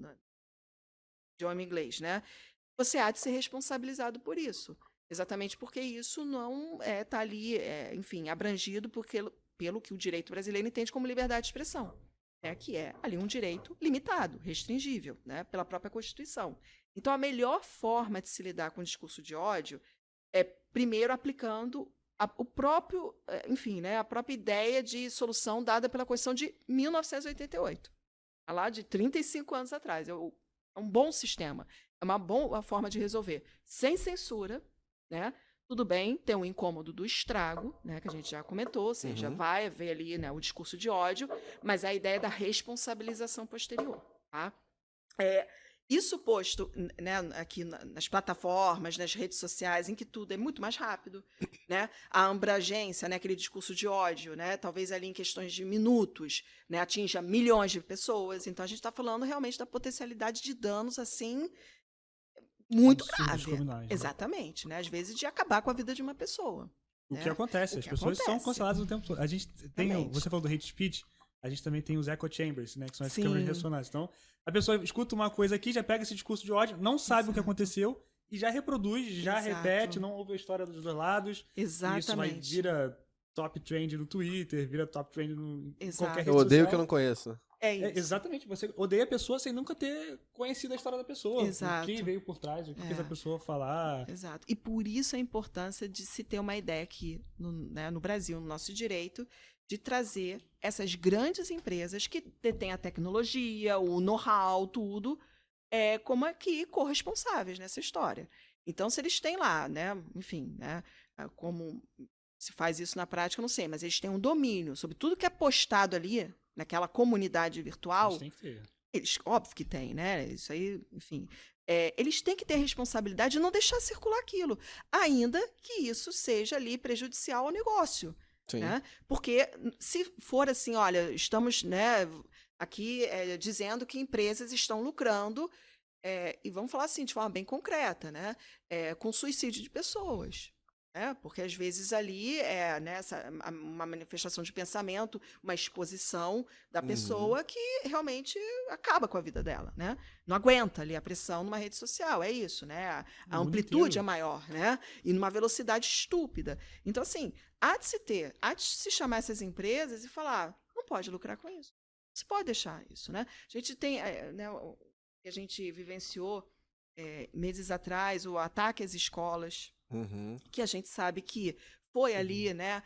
idioma inglês, né? Você há de ser responsabilizado por isso. Exatamente porque isso não está ali, enfim, abrangido pelo que o direito brasileiro entende como liberdade de expressão, né, que é ali um direito limitado, restringível, né, pela própria Constituição. Então, a melhor forma de se lidar com o discurso de ódio é, primeiro, aplicando o próprio, enfim, né, a própria ideia de solução dada pela Constituição de 1988, lá de 35 anos atrás. É um bom sistema, é uma boa forma de resolver, sem censura, né? Tudo bem, tem um incômodo do estrago, né, que a gente já comentou, ou seja, vai haver ali, né, o discurso de ódio, mas a ideia da responsabilização posterior, tá? Isso posto, né, aqui nas plataformas, nas redes sociais, em que tudo é muito mais rápido, né? A abrangência, né, aquele discurso de ódio, né, talvez ali em questões de minutos, né, atinja milhões de pessoas. Então, a gente está falando realmente da potencialidade de danos, assim, muito grave. Exatamente, né? Às vezes de acabar com a vida de uma pessoa. O que acontece, as pessoas são canceladas o tempo todo. A gente tem, você falou do hate speech, a gente também tem os echo chambers, né, que são as câmeras de ressonância. Então, a pessoa escuta uma coisa aqui, já pega esse discurso de ódio, não sabe o que aconteceu e já reproduz, já repete, não ouve a história dos dois lados. Exatamente. E isso vai vira top trend no Twitter, vira top trend em qualquer rede social. Eu odeio o que eu não conheço. Isso. Exatamente, você odeia a pessoa sem nunca ter conhecido a história da pessoa. Exato. O que veio por trás, o que fez a pessoa falar. Exato. E por isso a importância de se ter uma ideia aqui no Brasil, no nosso direito, de trazer essas grandes empresas que detêm a tecnologia, o know-how, tudo, como aqui corresponsáveis nessa história. Então, se eles têm lá, né, enfim, né, como se faz isso na prática, eu não sei, mas eles têm um domínio sobre tudo que é postado ali, naquela comunidade virtual. Eles têm que ter. Óbvio que tem, né? Isso aí, enfim. Eles têm que ter a responsabilidade de não deixar circular aquilo, ainda que isso seja ali prejudicial ao negócio. Né? Porque se for assim, olha, estamos, né, aqui dizendo que empresas estão lucrando, e vamos falar assim de forma bem concreta, né, com suicídio de pessoas. Porque às vezes ali né, uma manifestação de pensamento, uma exposição da pessoa que realmente acaba com a vida dela, né? Não aguenta ali a pressão numa rede social, é isso, né? A amplitude é maior, né? E numa velocidade estúpida. Então, assim, há de se chamar essas empresas e falar, não pode lucrar com isso. Não se pode deixar isso, né? A gente tem, né, a gente vivenciou meses atrás o ataque às escolas, que a gente sabe que foi ali, né,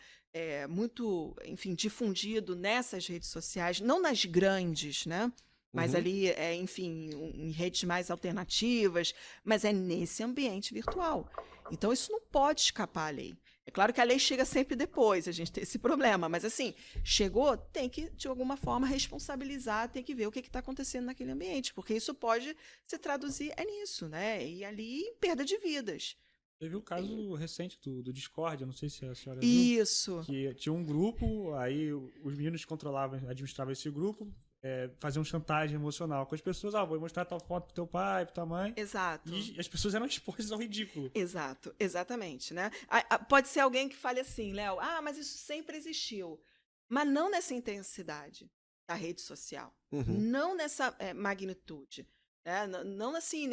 muito, enfim, difundido nessas redes sociais, não nas grandes, né, mas ali, enfim, em redes mais alternativas, mas é nesse ambiente virtual. Então, isso não pode escapar à lei. É claro que a lei chega sempre depois, a gente tem esse problema, mas assim, chegou, tem que, de alguma forma, responsabilizar, tem que ver o que está acontecendo naquele ambiente, porque isso pode se traduzir nisso, né, e ali em perda de vidas. Teve o caso recente do Discord, eu não sei se a senhora viu. Isso. Que tinha um grupo, aí os meninos administravam esse grupo, faziam chantagem emocional com as pessoas. Vou mostrar tal foto pro teu pai, pra tua mãe. Exato. E as pessoas eram expostas ao ridículo. Exato, exatamente, né? Pode ser alguém que fale assim, Léo, mas isso sempre existiu. Mas não nessa intensidade da rede social. Não nessa magnitude. Não assim,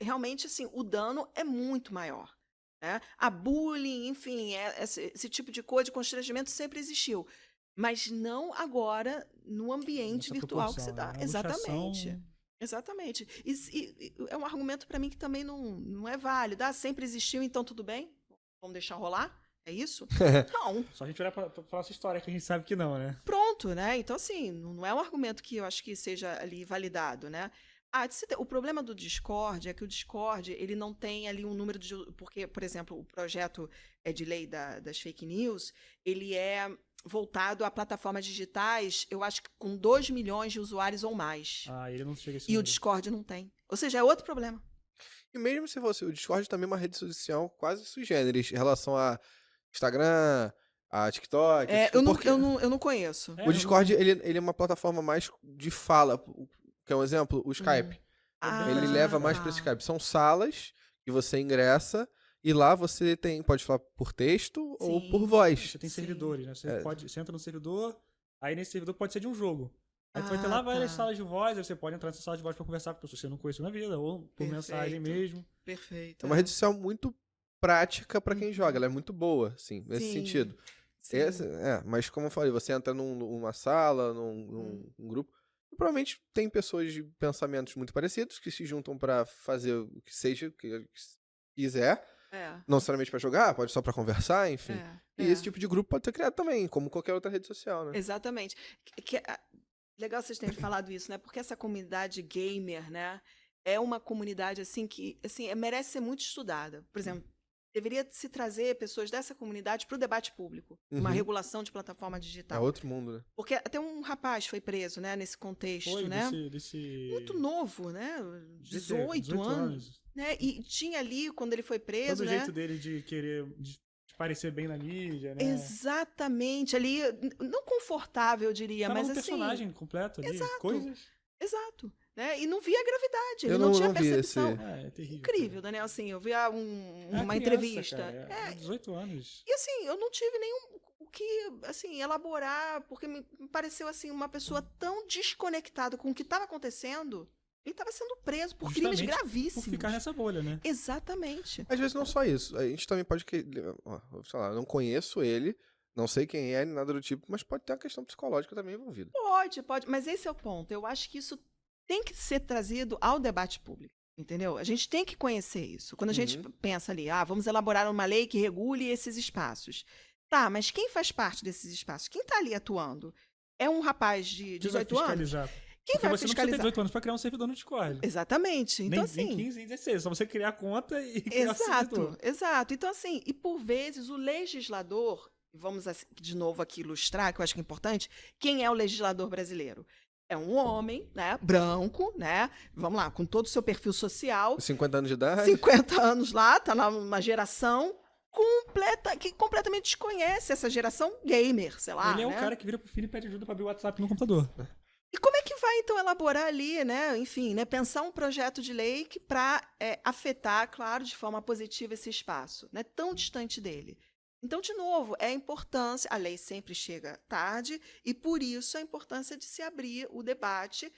realmente assim, o dano é muito maior. Né? A bullying, enfim, esse tipo de coisa, de constrangimento sempre existiu. Mas não agora no ambiente virtual que você dá. Exatamente. Exatamente. E é um argumento para mim que também não é válido. Sempre existiu, então tudo bem? Vamos deixar rolar? É isso? Não. Só a gente olhar para falar essa história que a gente sabe que não, né? Pronto, né? Então, assim, não é um argumento que eu acho que seja ali validado, né? O problema do Discord é que o Discord ele não tem ali um número de... Porque, por exemplo, o projeto de lei das fake news, ele é voltado a plataformas digitais, eu acho que com 2 milhões de usuários ou mais. Ele não chega a esse E número. o Discord não tem. Ou seja, é outro problema. E mesmo se fosse, o Discord também é uma rede social quase sui generis em relação a Instagram, a TikTok. Eu não conheço. O Discord, ele é uma plataforma mais de fala. Que é um exemplo, o Skype. Ele leva mais para o Skype. São salas que você ingressa e lá você pode falar por texto ou por voz. Você tem servidores, né? Você entra no servidor, aí nesse servidor pode ser de um jogo. Aí tu vai ter lá várias salas de voz, aí você pode entrar nessa sala de voz para conversar com pessoas que você não conhece na vida, ou por mensagem mesmo. Perfeito. É uma rede social muito prática para quem joga, ela é muito boa, assim, nesse sentido. Mas como eu falei, você entra numa sala, num grupo, e provavelmente tem pessoas de pensamentos muito parecidos que se juntam para fazer o que seja, o que quiser. Não necessariamente para jogar, pode só para conversar, enfim. E esse tipo de grupo pode ser criado também, como qualquer outra rede social, né? Exatamente. Legal vocês terem falado isso, né? Porque essa comunidade gamer, né? É uma comunidade, assim, que merece ser muito estudada. Por exemplo, deveria se trazer pessoas dessa comunidade para o debate público. Uma regulação de plataforma digital. É outro mundo, né? Porque até um rapaz foi preso, né? Nesse contexto, né? Muito novo, né? 18 anos. Né? E tinha ali, quando ele foi preso, todo o jeito dele de querer... de parecer bem na mídia, né? Exatamente. Ali, não confortável, eu diria, mas um personagem completo ali. Exato. Coisas... Exato. Né? E não via a gravidade, ele eu não tinha percepção. É terrível. Incrível, Daniel, assim, eu vi uma criança, entrevista. Cara, 18 anos. E assim, eu não tive o que, assim, elaborar, porque me pareceu, assim, uma pessoa tão desconectada com o que estava acontecendo. Ele estava sendo preso por crimes gravíssimos. Por ficar nessa bolha, né? Exatamente. Às vezes não só isso. A gente também pode... sei lá, eu não conheço ele, não sei quem é, nada do tipo, mas pode ter uma questão psicológica também envolvida. Pode. Mas esse é o ponto. Eu acho que isso tem que ser trazido ao debate público. Entendeu? A gente tem que conhecer isso. Quando a gente pensa ali, vamos elaborar uma lei que regule esses espaços. Tá, mas quem faz parte desses espaços? Quem está ali atuando? É um rapaz de 18 anos? Quem vai fiscalizar? Você não precisa ter 18 anos para criar um servidor no Discord. Exatamente. Então, nem 15, nem 16. Só você criar a conta e criar o servidor. Exato. Então, assim, e por vezes o legislador, vamos de novo aqui ilustrar, que eu acho que é importante, quem é o legislador brasileiro? É um homem, né, branco, né, vamos lá, com todo o seu perfil social. 50 anos de idade. 50 anos lá, tá numa geração que completamente desconhece essa geração gamer, sei lá. Ele é o cara que vira pro filho e pede ajuda para abrir o WhatsApp no computador. E como é que vai, então, elaborar ali, né, enfim, né, pensar um projeto de lei que para afetar, claro, de forma positiva esse espaço, né, tão distante dele. Então, de novo, é a importância, a lei sempre chega tarde, e por isso a importância de se abrir o debate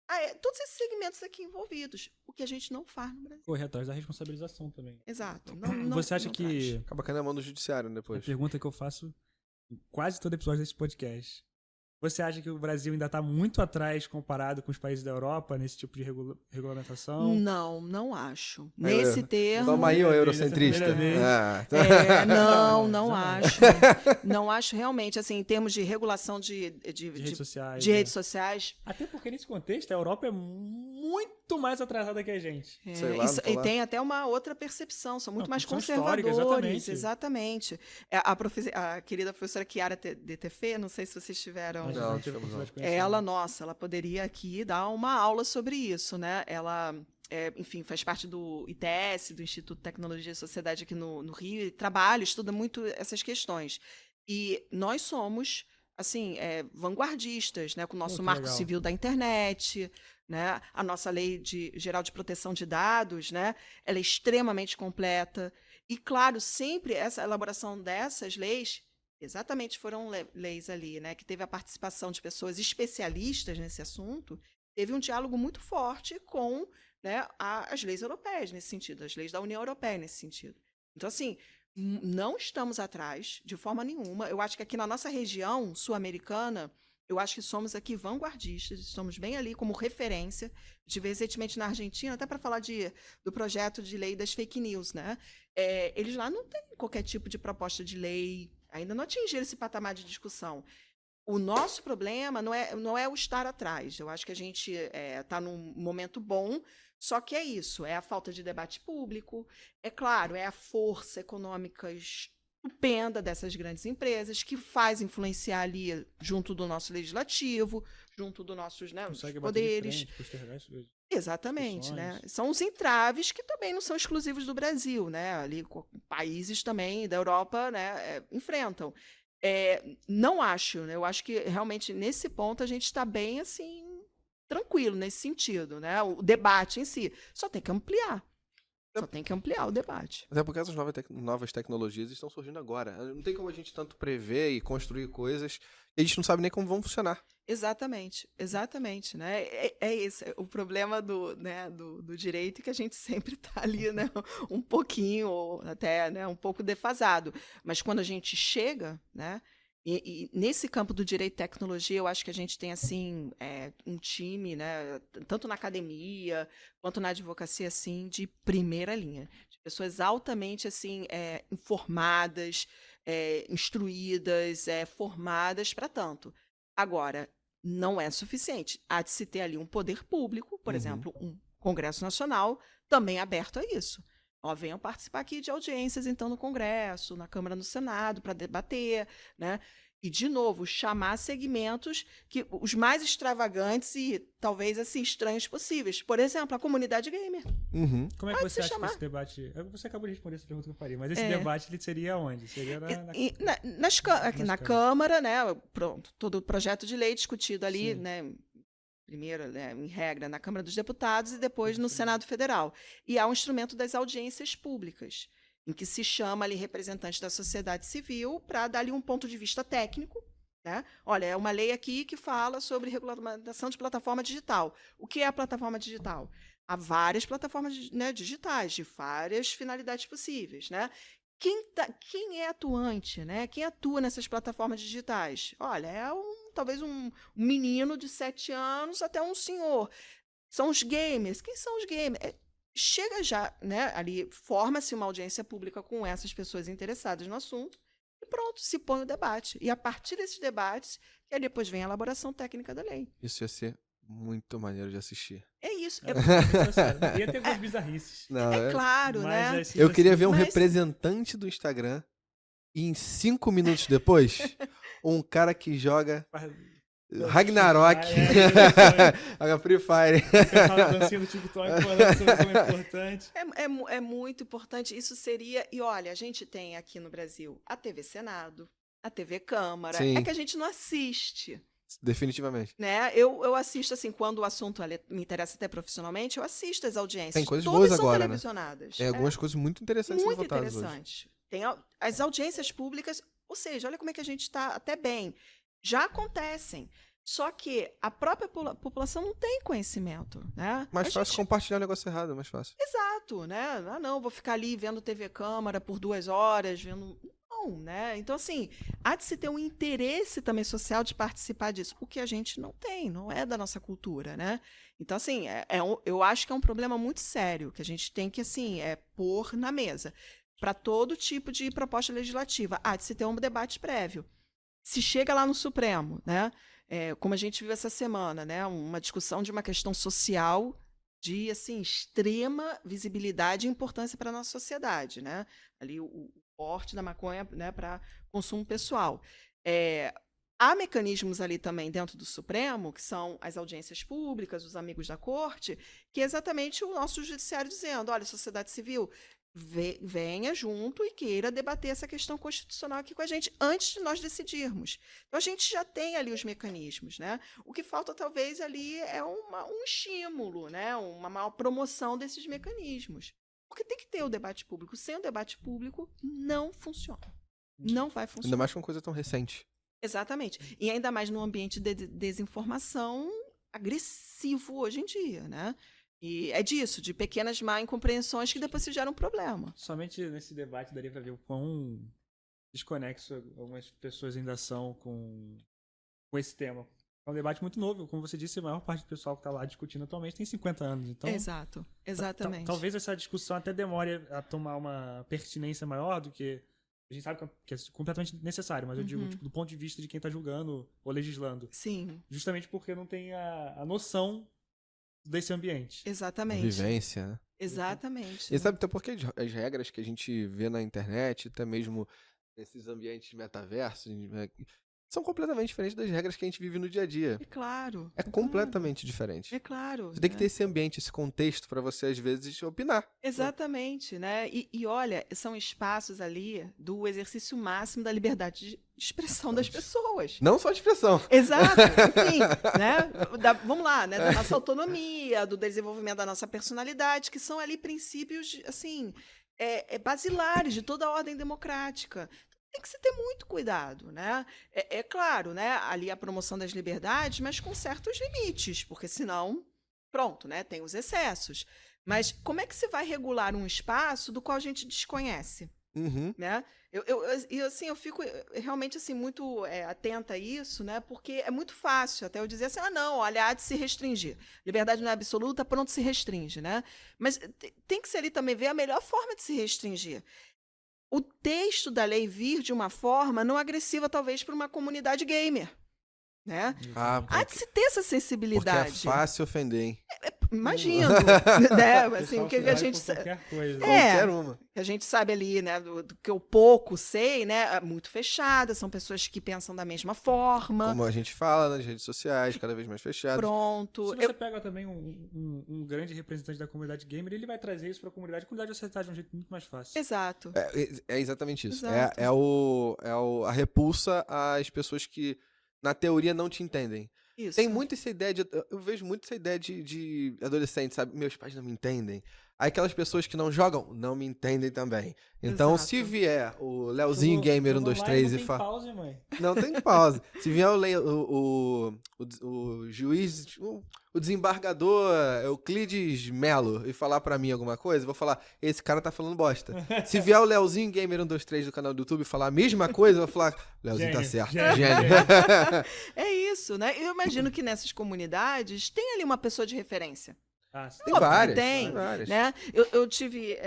a todos esses segmentos aqui envolvidos, o que a gente não faz no Brasil. Correr atrás da responsabilização também. Exato. Você acha que... Acaba caindo na mão do judiciário depois. A pergunta que eu faço em quase todo episódio desse podcast. Você acha que o Brasil ainda está muito atrás comparado com os países da Europa nesse tipo de regulamentação? Não acho. Nesse termo... Toma aí o eurocentrista. Não acho. Não acho realmente, assim, em termos de regulação de redes sociais. De redes sociais. Até porque nesse contexto a Europa é muito mais atrasada que a gente. E tem até uma outra percepção, são muito mais conservadores. Exatamente. A querida professora Chiara de Tefé, não sei se vocês tiveram... Ela poderia aqui dar uma aula sobre isso, né? Ela, enfim, faz parte do ITS, do Instituto de Tecnologia e Sociedade aqui no Rio, e estuda muito essas questões. E nós somos, assim, vanguardistas, né? Com o nosso Marco Civil da Internet, né? A nossa Lei Geral de Proteção de Dados, né? Ela é extremamente completa. E, claro, sempre essa elaboração dessas leis... Exatamente, foram leis ali, né, que teve a participação de pessoas especialistas nesse assunto, teve um diálogo muito forte com, né, as leis europeias nesse sentido, as leis da União Europeia nesse sentido. Então, assim, não estamos atrás de forma nenhuma. Eu acho que aqui na nossa região sul-americana, eu acho que somos aqui vanguardistas, estamos bem ali como referência. Estive recentemente na Argentina, até para falar do projeto de lei das fake news, né? Eles lá não têm qualquer tipo de proposta de lei, ainda não atingiram esse patamar de discussão. O nosso problema não é o estar atrás. Eu acho que a gente está num momento bom, só que é isso, é a falta de debate público, é claro, é a força econômica estupenda dessas grandes empresas que faz influenciar ali junto do nosso legislativo, junto dos nossos, né, os poderes. Exatamente, né? São os entraves que também não são exclusivos do Brasil, né? Ali países também da Europa, né, enfrentam. Não acho, né? Eu acho que realmente nesse ponto a gente está bem assim tranquilo nesse sentido, né? O debate em si só tem que ampliar. Só tem que ampliar o debate. Até porque essas novas tecnologias estão surgindo agora. Não tem como a gente tanto prever e construir coisas que a gente não sabe nem como vão funcionar. Exatamente, exatamente, né? É esse o problema do direito, que a gente sempre está ali, né? Um pouquinho, ou até, né, um pouco defasado. Mas quando a gente chega, né? E nesse campo do direito e tecnologia, eu acho que a gente tem assim um time, né, tanto na academia quanto na advocacia, assim, de primeira linha, de pessoas altamente assim informadas, instruídas, formadas para tanto. Agora, não é suficiente. Há de se ter ali um poder público, por exemplo, um Congresso Nacional, também aberto a isso. Venham participar aqui de audiências, então, no Congresso, na Câmara, no Senado, para debater, né? E, de novo, chamar segmentos que os mais extravagantes e, talvez, assim, estranhos possíveis. Por exemplo, a comunidade gamer. Como é que você acha que esse debate... Você acabou de responder essa pergunta que eu faria, mas esse debate ele seria onde? Seria na Câmara, né? Pronto, todo o projeto de lei discutido ali, né? Primeiro, né, em regra, na Câmara dos Deputados e depois no Senado Federal. E há um instrumento das audiências públicas, em que se chama ali representantes da sociedade civil para dar ali um ponto de vista técnico, né? Olha, é uma lei aqui que fala sobre regulamentação de plataforma digital. O que é a plataforma digital? Há várias plataformas, né, digitais, de várias finalidades possíveis, né? Quem é atuante, né? Quem atua nessas plataformas digitais? Olha, talvez um menino de 7 anos até um senhor. São os gamers. Quem são os gamers? Chega já, né? Ali forma-se uma audiência pública com essas pessoas interessadas no assunto e pronto, se põe o debate. E a partir desses debates, que aí depois vem a elaboração técnica da lei. Isso ia ser muito maneiro de assistir. É isso. Ia ter algumas bizarrices. Claro, né? Eu queria ver um representante do Instagram e em 5 minutos depois, um cara que joga Ragnarok, joga Free Fire. A dancinha do TikTok falando sobre como é importante. É muito importante. Isso seria... E olha, a gente tem aqui no Brasil a TV Senado, a TV Câmara. Sim. É que a gente não assiste. Definitivamente. Né? Eu assisto, assim, quando o assunto me interessa até profissionalmente, eu assisto as audiências. Tem coisas todas boas são agora, televisionadas. Tem algumas coisas muito interessantes muito sendo votadas interessantes. Tem as audiências públicas, ou seja, olha como é que a gente está até bem. Já acontecem. Só que a própria população não tem conhecimento, né? Mais fácil compartilhar um negócio errado, é mais fácil. Exato, né? Não, vou ficar ali vendo TV Câmara por 2 horas, vendo... Não, né? Então, assim, há de se ter um interesse também social de participar disso, o que a gente não tem, não é da nossa cultura, né? Então, assim, eu acho que é um problema muito sério, que a gente tem que, assim, pôr na mesa. Para todo tipo de proposta legislativa, há de se ter um debate prévio. Se chega lá no Supremo, né? Como a gente viu essa semana, né? Uma discussão de uma questão social de, assim, extrema visibilidade e importância para a nossa sociedade, né? Ali o porte da maconha, né, para consumo pessoal. Há mecanismos ali também dentro do Supremo, que são as audiências públicas, os amigos da corte, que é exatamente o nosso judiciário dizendo, olha, sociedade civil, venha junto e queira debater essa questão constitucional aqui com a gente, antes de nós decidirmos. Então, a gente já tem ali os mecanismos, né? O que falta, talvez, ali é um estímulo, né? Uma maior promoção desses mecanismos. Porque tem que ter o debate público. Sem o debate público, não funciona. Não vai funcionar. Ainda mais com uma coisa tão recente. Exatamente. E ainda mais num ambiente de desinformação agressivo hoje em dia, né? E é disso, de pequenas má incompreensões que depois se geram um problema. Somente nesse debate daria para ver o quão desconexo algumas pessoas ainda são com esse tema. É um debate muito novo. Como você disse, a maior parte do pessoal que está lá discutindo atualmente tem 50 anos. Então, exato, exatamente. Talvez essa discussão até demore a tomar uma pertinência maior do que A gente sabe que é completamente necessário, mas eu digo tipo, do ponto de vista de quem tá julgando ou legislando. Sim. Justamente porque não tem a noção desse ambiente. Exatamente. A vivência, né? Exatamente. E sabe até porque as regras que a gente vê na internet, até mesmo esses ambientes metaversos, são completamente diferentes das regras que a gente vive no dia a dia. É claro. É completamente diferente. É claro. Você tem que ter esse ambiente, esse contexto para você, às vezes, opinar. Exatamente, né? E olha, são espaços ali do exercício máximo da liberdade de expressão das pessoas. Não só de expressão. Exato, enfim, né? Vamos lá, né? Da nossa autonomia, do desenvolvimento da nossa personalidade, que são ali princípios, assim, basilares de toda a ordem democrática. Tem que se ter muito cuidado, né? É claro, né? Ali a promoção das liberdades, mas com certos limites, porque senão, pronto, né? Tem os excessos. Mas como é que se vai regular um espaço do qual a gente desconhece? Né? Eu fico realmente assim, muito atenta a isso, né? Porque é muito fácil até eu dizer assim, não, olha, há de se restringir. Liberdade não é absoluta, pronto, se restringe, né? Mas tem que ser ali também ver a melhor forma de se restringir. O texto da lei vir de uma forma não agressiva, talvez, para uma comunidade gamer. Né? Há de se ter essa sensibilidade. Porque é fácil ofender, hein? Imagino. Né? Assim, o que a gente sabe. Qualquer uma. Que a gente sabe ali, né? Do que eu pouco sei, né? Muito fechada, são pessoas que pensam da mesma forma. Como a gente fala nas redes sociais, cada vez mais fechadas. Pronto. Se você pega também um grande representante da comunidade gamer, ele vai trazer isso para a comunidade vai aceitar de um jeito muito mais fácil. Exato. É exatamente isso. Exato. A repulsa às pessoas que, na teoria, não te entendem. Isso. Tem muito essa ideia eu vejo muito essa ideia de adolescente, sabe? Meus pais não me entendem. Aí aquelas pessoas que não jogam, não me entendem também. Então, Exato. se vier o Leozinho Gamer 123 e fala... Não tem pausa, mãe. Não tem pausa. Se vier o juiz, o desembargador Euclides Melo e falar pra mim alguma coisa, eu vou falar, esse cara tá falando bosta. Se vier o Leozinho Gamer 123 do canal do YouTube e falar a mesma coisa, eu vou falar, Leozinho tá certo. Gênio. É isso, né? Eu imagino que nessas comunidades tem ali uma pessoa de referência. Tem várias. Tem, né? Eu tive,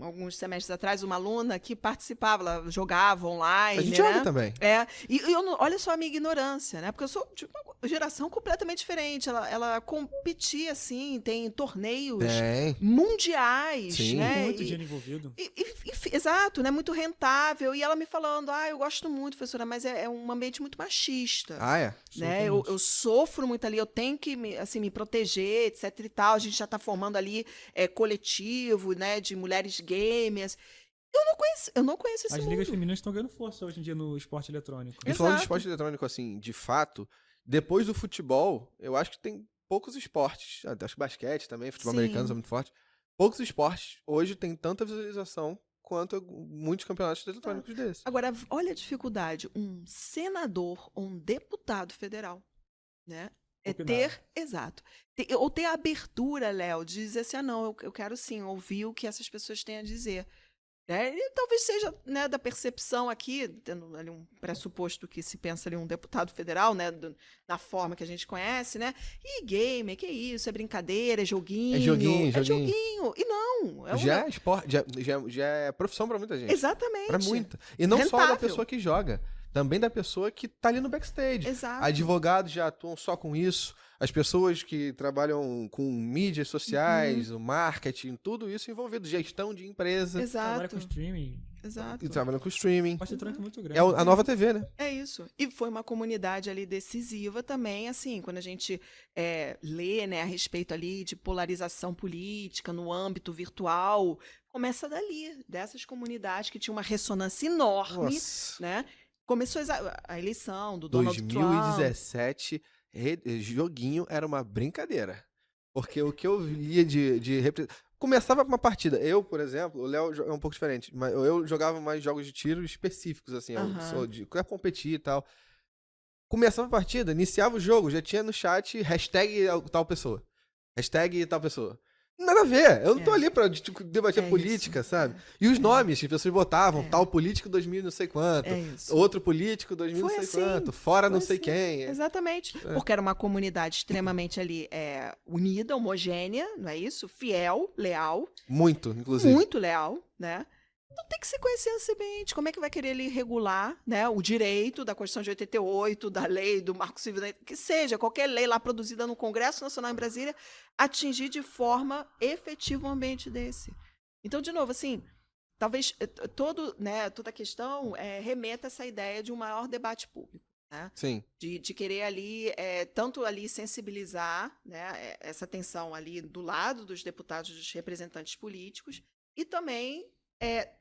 alguns semestres atrás, uma aluna que participava, ela jogava online. A gente né? joga também. Olha só a minha ignorância, né? Porque eu sou de uma geração completamente diferente. Ela competia, assim, tem torneios mundiais. Sim. Né? Muito dinheiro envolvido. Exato, né? Muito rentável. E ela me falando, eu gosto muito, professora, mas é um ambiente muito machista. Né? Eu sofro muito ali, eu tenho que me proteger, etc e tal. A gente já está formando ali coletivo, né, de mulheres gamers. Eu não conheço esse mundo. As ligas femininas estão ganhando força hoje em dia no esporte eletrônico. E falando de esporte eletrônico, assim, de fato, depois do futebol, eu acho que tem poucos esportes. Acho que basquete também, futebol americano é muito forte. Poucos esportes hoje tem tanta visualização quanto muitos campeonatos eletrônicos desses. Agora, olha a dificuldade. Um senador ou um deputado federal, né? Ou ter a abertura, Léo, de dizer assim, eu quero sim ouvir o que essas pessoas têm a dizer. Né? E talvez seja, né, da percepção aqui, tendo ali um pressuposto que se pensa ali um deputado federal, né, na forma que a gente conhece, né? E gamer, que é isso? É brincadeira, é joguinho. É joguinho. E não. Já é esporte, já é profissão pra muita gente. Exatamente. Pra muita. E não rentável. só da pessoa que joga. Também da pessoa que tá ali no backstage. Exato. Advogados já atuam só com isso. As pessoas que trabalham com mídias sociais, o marketing, tudo isso envolvido. Gestão de empresa. Exato. Trabalha com streaming. Exato. E trabalham com streaming. Pode ser tranco muito grande. É a nova TV, né? É isso. E foi uma comunidade ali decisiva também, assim, quando a gente lê, né, a respeito ali de polarização política no âmbito virtual, começa dali, dessas comunidades que tinham uma ressonância enorme, né? Começou a eleição do Donald Trump. 2017, joguinho era uma brincadeira. Porque o que eu lia começava uma partida. Eu, por exemplo, o Léo é um pouco diferente, mas eu jogava mais jogos de tiro específicos, assim, eu sou de competir e tal. Começava a partida, iniciava o jogo, já tinha no chat hashtag tal pessoa. Hashtag tal pessoa. Nada a ver, eu não tô ali pra debater política, sabe? E os nomes que as pessoas botavam, tal político 2000 não sei quanto, outro político 2000 não sei quanto, fora não sei quem. Exatamente, porque era uma comunidade extremamente ali unida, homogênea, não é isso? Fiel, leal. Muito, inclusive. Muito leal, né? Então tem que se conhecer esse ambiente. Como é que vai querer ele regular, né, o direito da Constituição de 88, da lei do Marco Civil, que seja, qualquer lei lá produzida no Congresso Nacional em Brasília, atingir de forma efetiva um ambiente desse. Então, de novo, assim, talvez toda a questão remeta a essa ideia de um maior debate público. Né? Sim. De querer ali, tanto ali sensibilizar, né, essa tensão ali do lado dos deputados, dos representantes políticos, e também,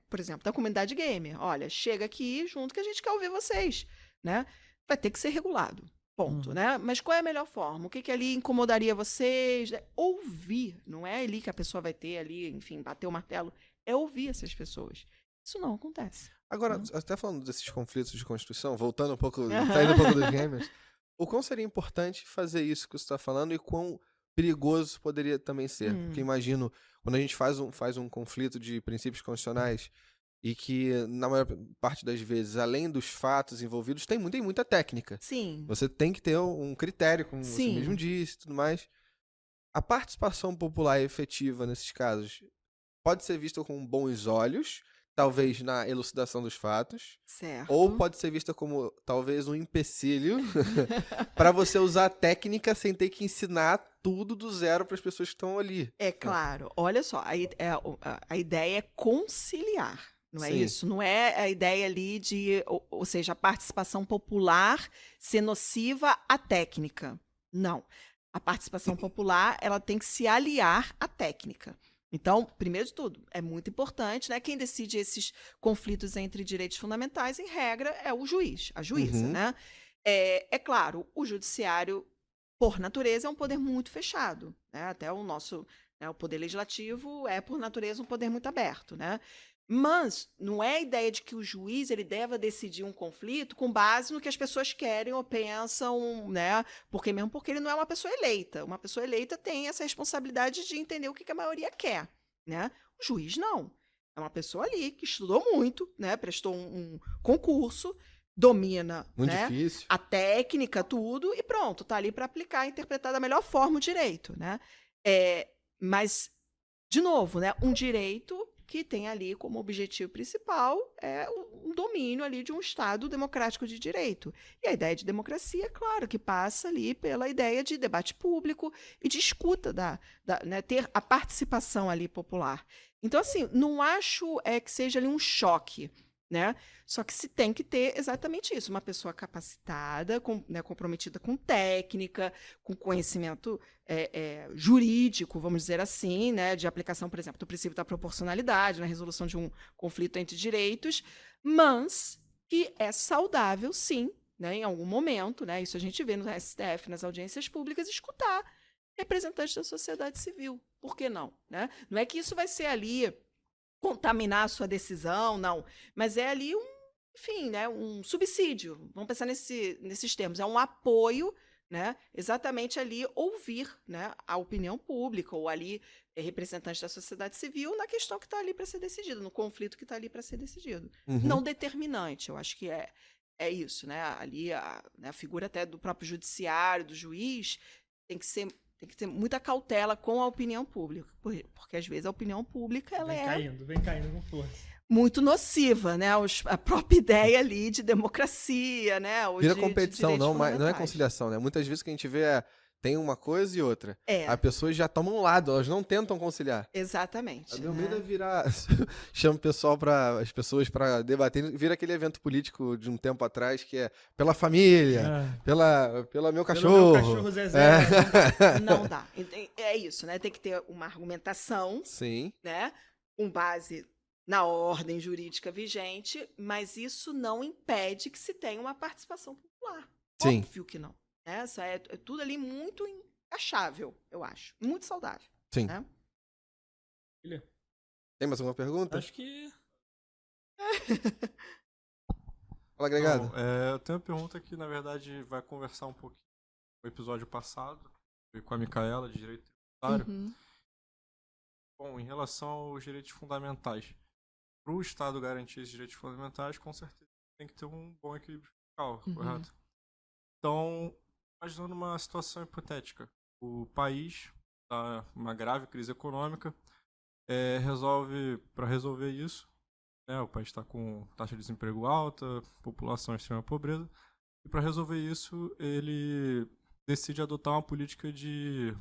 por exemplo, da comunidade gamer. Olha, chega aqui junto que a gente quer ouvir vocês. Né? Vai ter que ser regulado. Ponto. Né? Mas qual é a melhor forma? O que ali incomodaria vocês? Ouvir. Não é ali que a pessoa vai ter ali, enfim, bater o martelo. É ouvir essas pessoas. Isso não acontece. Agora, até falando desses conflitos de Constituição, voltando um pouco, saindo um pouco dos gamers, o quão seria importante fazer isso que você está falando e quão perigoso poderia também ser? Porque imagino, quando a gente faz um conflito de princípios constitucionais e que, na maior parte das vezes, além dos fatos envolvidos, tem muita técnica. Sim. Você tem que ter um critério, como você mesmo disse e tudo mais. A participação popular efetiva nesses casos pode ser vista com bons olhos, talvez na elucidação dos fatos. Certo. Ou pode ser vista como talvez um empecilho para você usar a técnica sem ter que ensinar tudo do zero para as pessoas que estão ali. É claro. Olha só, a ideia é conciliar. Não é isso? Não é a ideia ali de, ou seja, a participação popular ser nociva à técnica. Não. A participação popular, ela tem que se aliar à técnica. Então, primeiro de tudo, é muito importante, né? Quem decide esses conflitos entre direitos fundamentais, em regra, é o juiz, a juíza, né? É claro, o judiciário, por natureza, é um poder muito fechado, né? Até o nosso, né, o poder legislativo é, por natureza, um poder muito aberto, né? Mas não é a ideia de que o juiz ele deva decidir um conflito com base no que as pessoas querem ou pensam, né? Porque ele não é uma pessoa eleita. Uma pessoa eleita tem essa responsabilidade de entender o que a maioria quer, né? O juiz não. É uma pessoa ali que estudou muito, né? Prestou um concurso, domina, muito né, difícil, a técnica, tudo, e pronto, tá ali para aplicar, interpretar da melhor forma o direito, né? Mas, de novo, né? Um direito que tem ali como objetivo principal um domínio ali de um Estado democrático de direito. E a ideia de democracia, claro, que passa ali pela ideia de debate público e de escuta, né, ter a participação ali popular. Então, assim, não acho que seja ali um choque, né? Só que se tem que ter exatamente isso, uma pessoa capacitada, né, comprometida com técnica, com conhecimento jurídico, vamos dizer assim, né, de aplicação, por exemplo, do princípio da proporcionalidade na resolução de um conflito entre direitos, mas que é saudável, sim, né, em algum momento, né, isso a gente vê no STF, nas audiências públicas, escutar representantes da sociedade civil. Por que não? Né? Não é que isso vai ser ali contaminar a sua decisão, não. Mas é ali um subsídio. Vamos pensar nesses termos. É um apoio, né? Exatamente ali ouvir, né, a opinião pública ou ali representantes da sociedade civil na questão que está ali para ser decidida, no conflito que está ali para ser decidido. Não determinante, eu acho que é isso, né? Ali a figura até do próprio judiciário, do juiz, tem que ter muita cautela com a opinião pública, porque às vezes a opinião pública ela vem caindo com força. Muito nociva, né? A própria ideia ali de democracia, né? Ou vira de competição, não é conciliação, né? Muitas vezes que a gente vê tem uma coisa e outra. As pessoas já tomam um lado, elas não tentam conciliar. Exatamente. A meu medo é virar... Chama as pessoas para debater, vira aquele evento político de um tempo atrás que é pela família, pela meu cachorro. Pelo meu cachorro Zezé. Não dá. É isso, né? Tem que ter uma argumentação, sim, né? Com base na ordem jurídica vigente, mas isso não impede que se tenha uma participação popular. Sim. Óbvio que não. Essa é tudo ali muito encaixável, eu acho. Muito saudável. Sim. Né? Tem mais alguma pergunta? Acho que... Fala, agregado. Não, eu tenho uma pergunta que, na verdade, vai conversar um pouquinho com o episódio passado, com a Micaela, de Direito Tributário. Bom, em relação aos direitos fundamentais, para o Estado garantir esses direitos fundamentais, com certeza tem que ter um bom equilíbrio fiscal, correto? Então, imaginando uma situação hipotética, o país está numa grave crise econômica, para resolver isso, O país está com taxa de desemprego alta, população em extrema pobreza. E para resolver isso, ele decide adotar uma política de...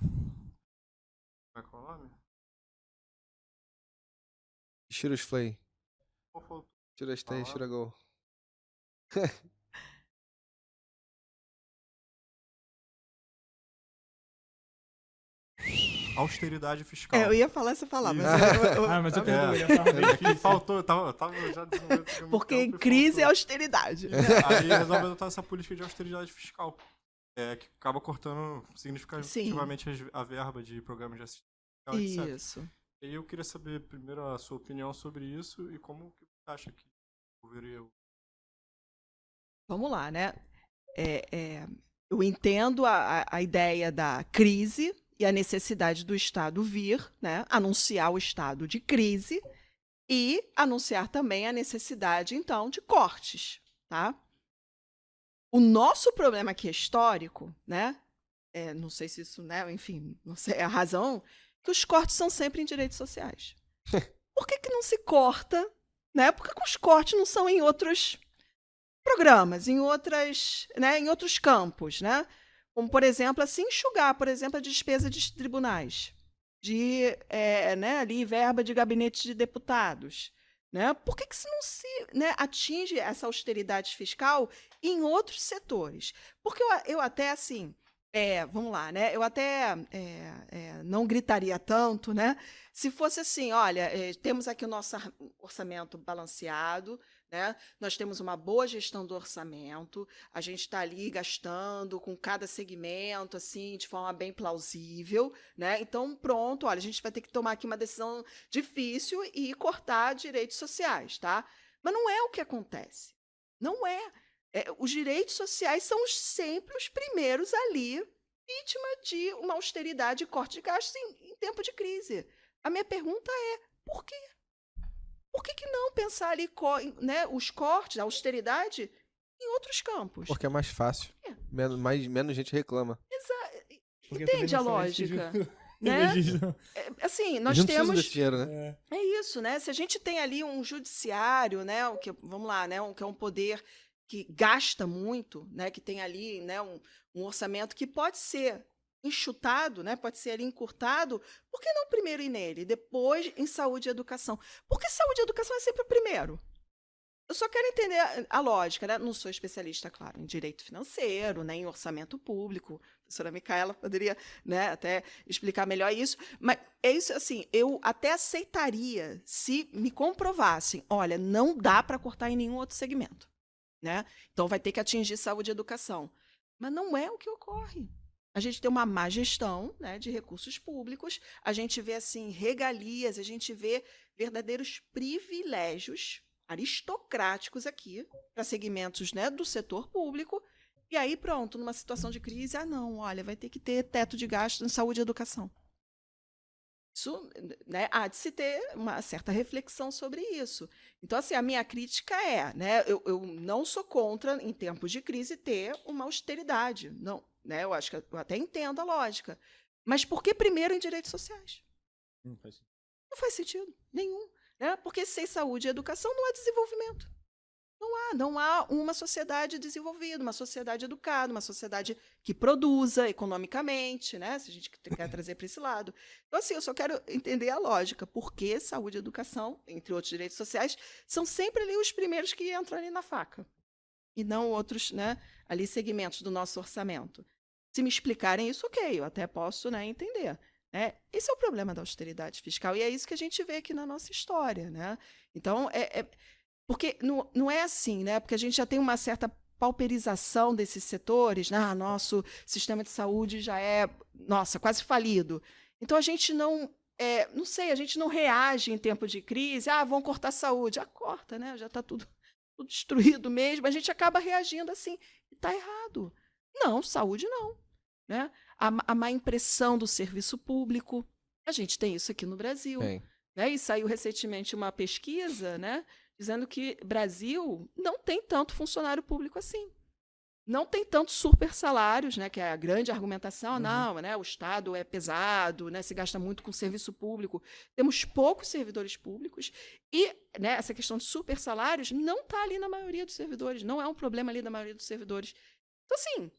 Como é que é o nome? Tira os flay. Qual Tira as tem, tira gol. Austeridade fiscal. Eu ia falar essa palavra. Mas eu perdoei. Faltou, eu tava já desenvolvendo. Porque em crise é austeridade. Aí resolve adotar essa política de austeridade fiscal, que acaba cortando significativamente a verba de programas de assistência social, etc. Isso. E eu queria saber primeiro a sua opinião sobre isso e como que você acha que desenvolveria. Vamos lá, né? Eu entendo a ideia da crise e a necessidade do Estado vir, né, anunciar o estado de crise e anunciar também a necessidade, então, de cortes, tá? O nosso problema aqui é histórico, né? Não sei se isso, né? Enfim, não sei a razão, que os cortes são sempre em direitos sociais. Por que não se corta, né? Por que os cortes não são em outros programas, em outros campos, né? Como, por exemplo, assim, enxugar, por exemplo, a despesa de tribunais, ali, verba de gabinete de deputados. Né? Por que se não se atinge essa austeridade fiscal em outros setores? Porque eu até, assim, vamos lá, né? Eu até não gritaria tanto, né? Se fosse assim, olha, temos aqui o nosso orçamento balanceado, né? Nós temos uma boa gestão do orçamento, a gente está ali gastando com cada segmento, assim, de forma bem plausível, né? Então, pronto, olha, a gente vai ter que tomar aqui uma decisão difícil e cortar direitos sociais, tá? Mas não é o que acontece. Não é. Os direitos sociais são sempre os primeiros ali, vítima de uma austeridade e corte de gastos em tempo de crise. A minha pergunta é, por quê? Por que não pensar ali, né, os cortes, a austeridade, em outros campos? Porque é mais fácil. Menos gente reclama. Exato. Entende a lógica? Né? Assim, nós temos desse dinheiro, né? É isso, né? Se a gente tem ali um judiciário, né, vamos lá, né, que é um poder que gasta muito, né, que tem ali, né, um orçamento que pode ser enxutado, né, pode ser ali encurtado, por que não primeiro ir nele, depois em saúde e educação? Porque saúde e educação é sempre o primeiro. Eu só quero entender a lógica, né? Não sou especialista, claro, em direito financeiro, nem em orçamento público. A professora Micaela poderia, né, até explicar melhor isso. Mas é isso, assim, eu até aceitaria se me comprovassem, olha, não dá para cortar em nenhum outro segmento, né? Então vai ter que atingir saúde e educação. Mas não é o que ocorre. A gente tem uma má gestão, né, de recursos públicos, a gente vê assim regalias, a gente vê verdadeiros privilégios aristocráticos aqui para segmentos, né, do setor público, e aí pronto, numa situação de crise, não, olha, vai ter que ter teto de gasto em saúde e educação. Isso, né, há de se ter uma certa reflexão sobre isso. Então, assim, a minha crítica né, eu não sou contra, em tempos de crise, ter uma austeridade. Não, né, eu acho que eu até entendo a lógica. Mas por que primeiro em direitos sociais? Não faz sentido nenhum. Né? Porque sem saúde e educação não há desenvolvimento. Não há uma sociedade desenvolvida, uma sociedade educada, uma sociedade que produza economicamente, né? Se a gente quer trazer para esse lado. Então, assim, eu só quero entender a lógica. Por que saúde e educação, entre outros direitos sociais, são sempre ali os primeiros que entram ali na faca. E não outros, né, ali segmentos do nosso orçamento. Se me explicarem isso, ok, eu até posso, né, entender. Né? Esse é o problema da austeridade fiscal. E é isso que a gente vê aqui na nossa história. Né? Então, porque não é assim, né? Porque a gente já tem uma certa pauperização desses setores, né? Nosso sistema de saúde já é, quase falido. Então, a gente não sei, a gente não reage em tempo de crise, vão cortar a saúde. Corta, né? Já está tudo destruído mesmo. A gente acaba reagindo assim. E está errado. Não, saúde não. Né? A má impressão do serviço público. A gente tem isso aqui no Brasil. Né? E saiu recentemente uma pesquisa, né, dizendo que Brasil não tem tanto funcionário público assim. Não tem tantos super salários, né, que é a grande argumentação. Não, né, o Estado é pesado, né, se gasta muito com serviço público. Temos poucos servidores públicos e, né, essa questão de super salários não está ali na maioria dos servidores, não é um problema ali da maioria dos servidores. Então, assim,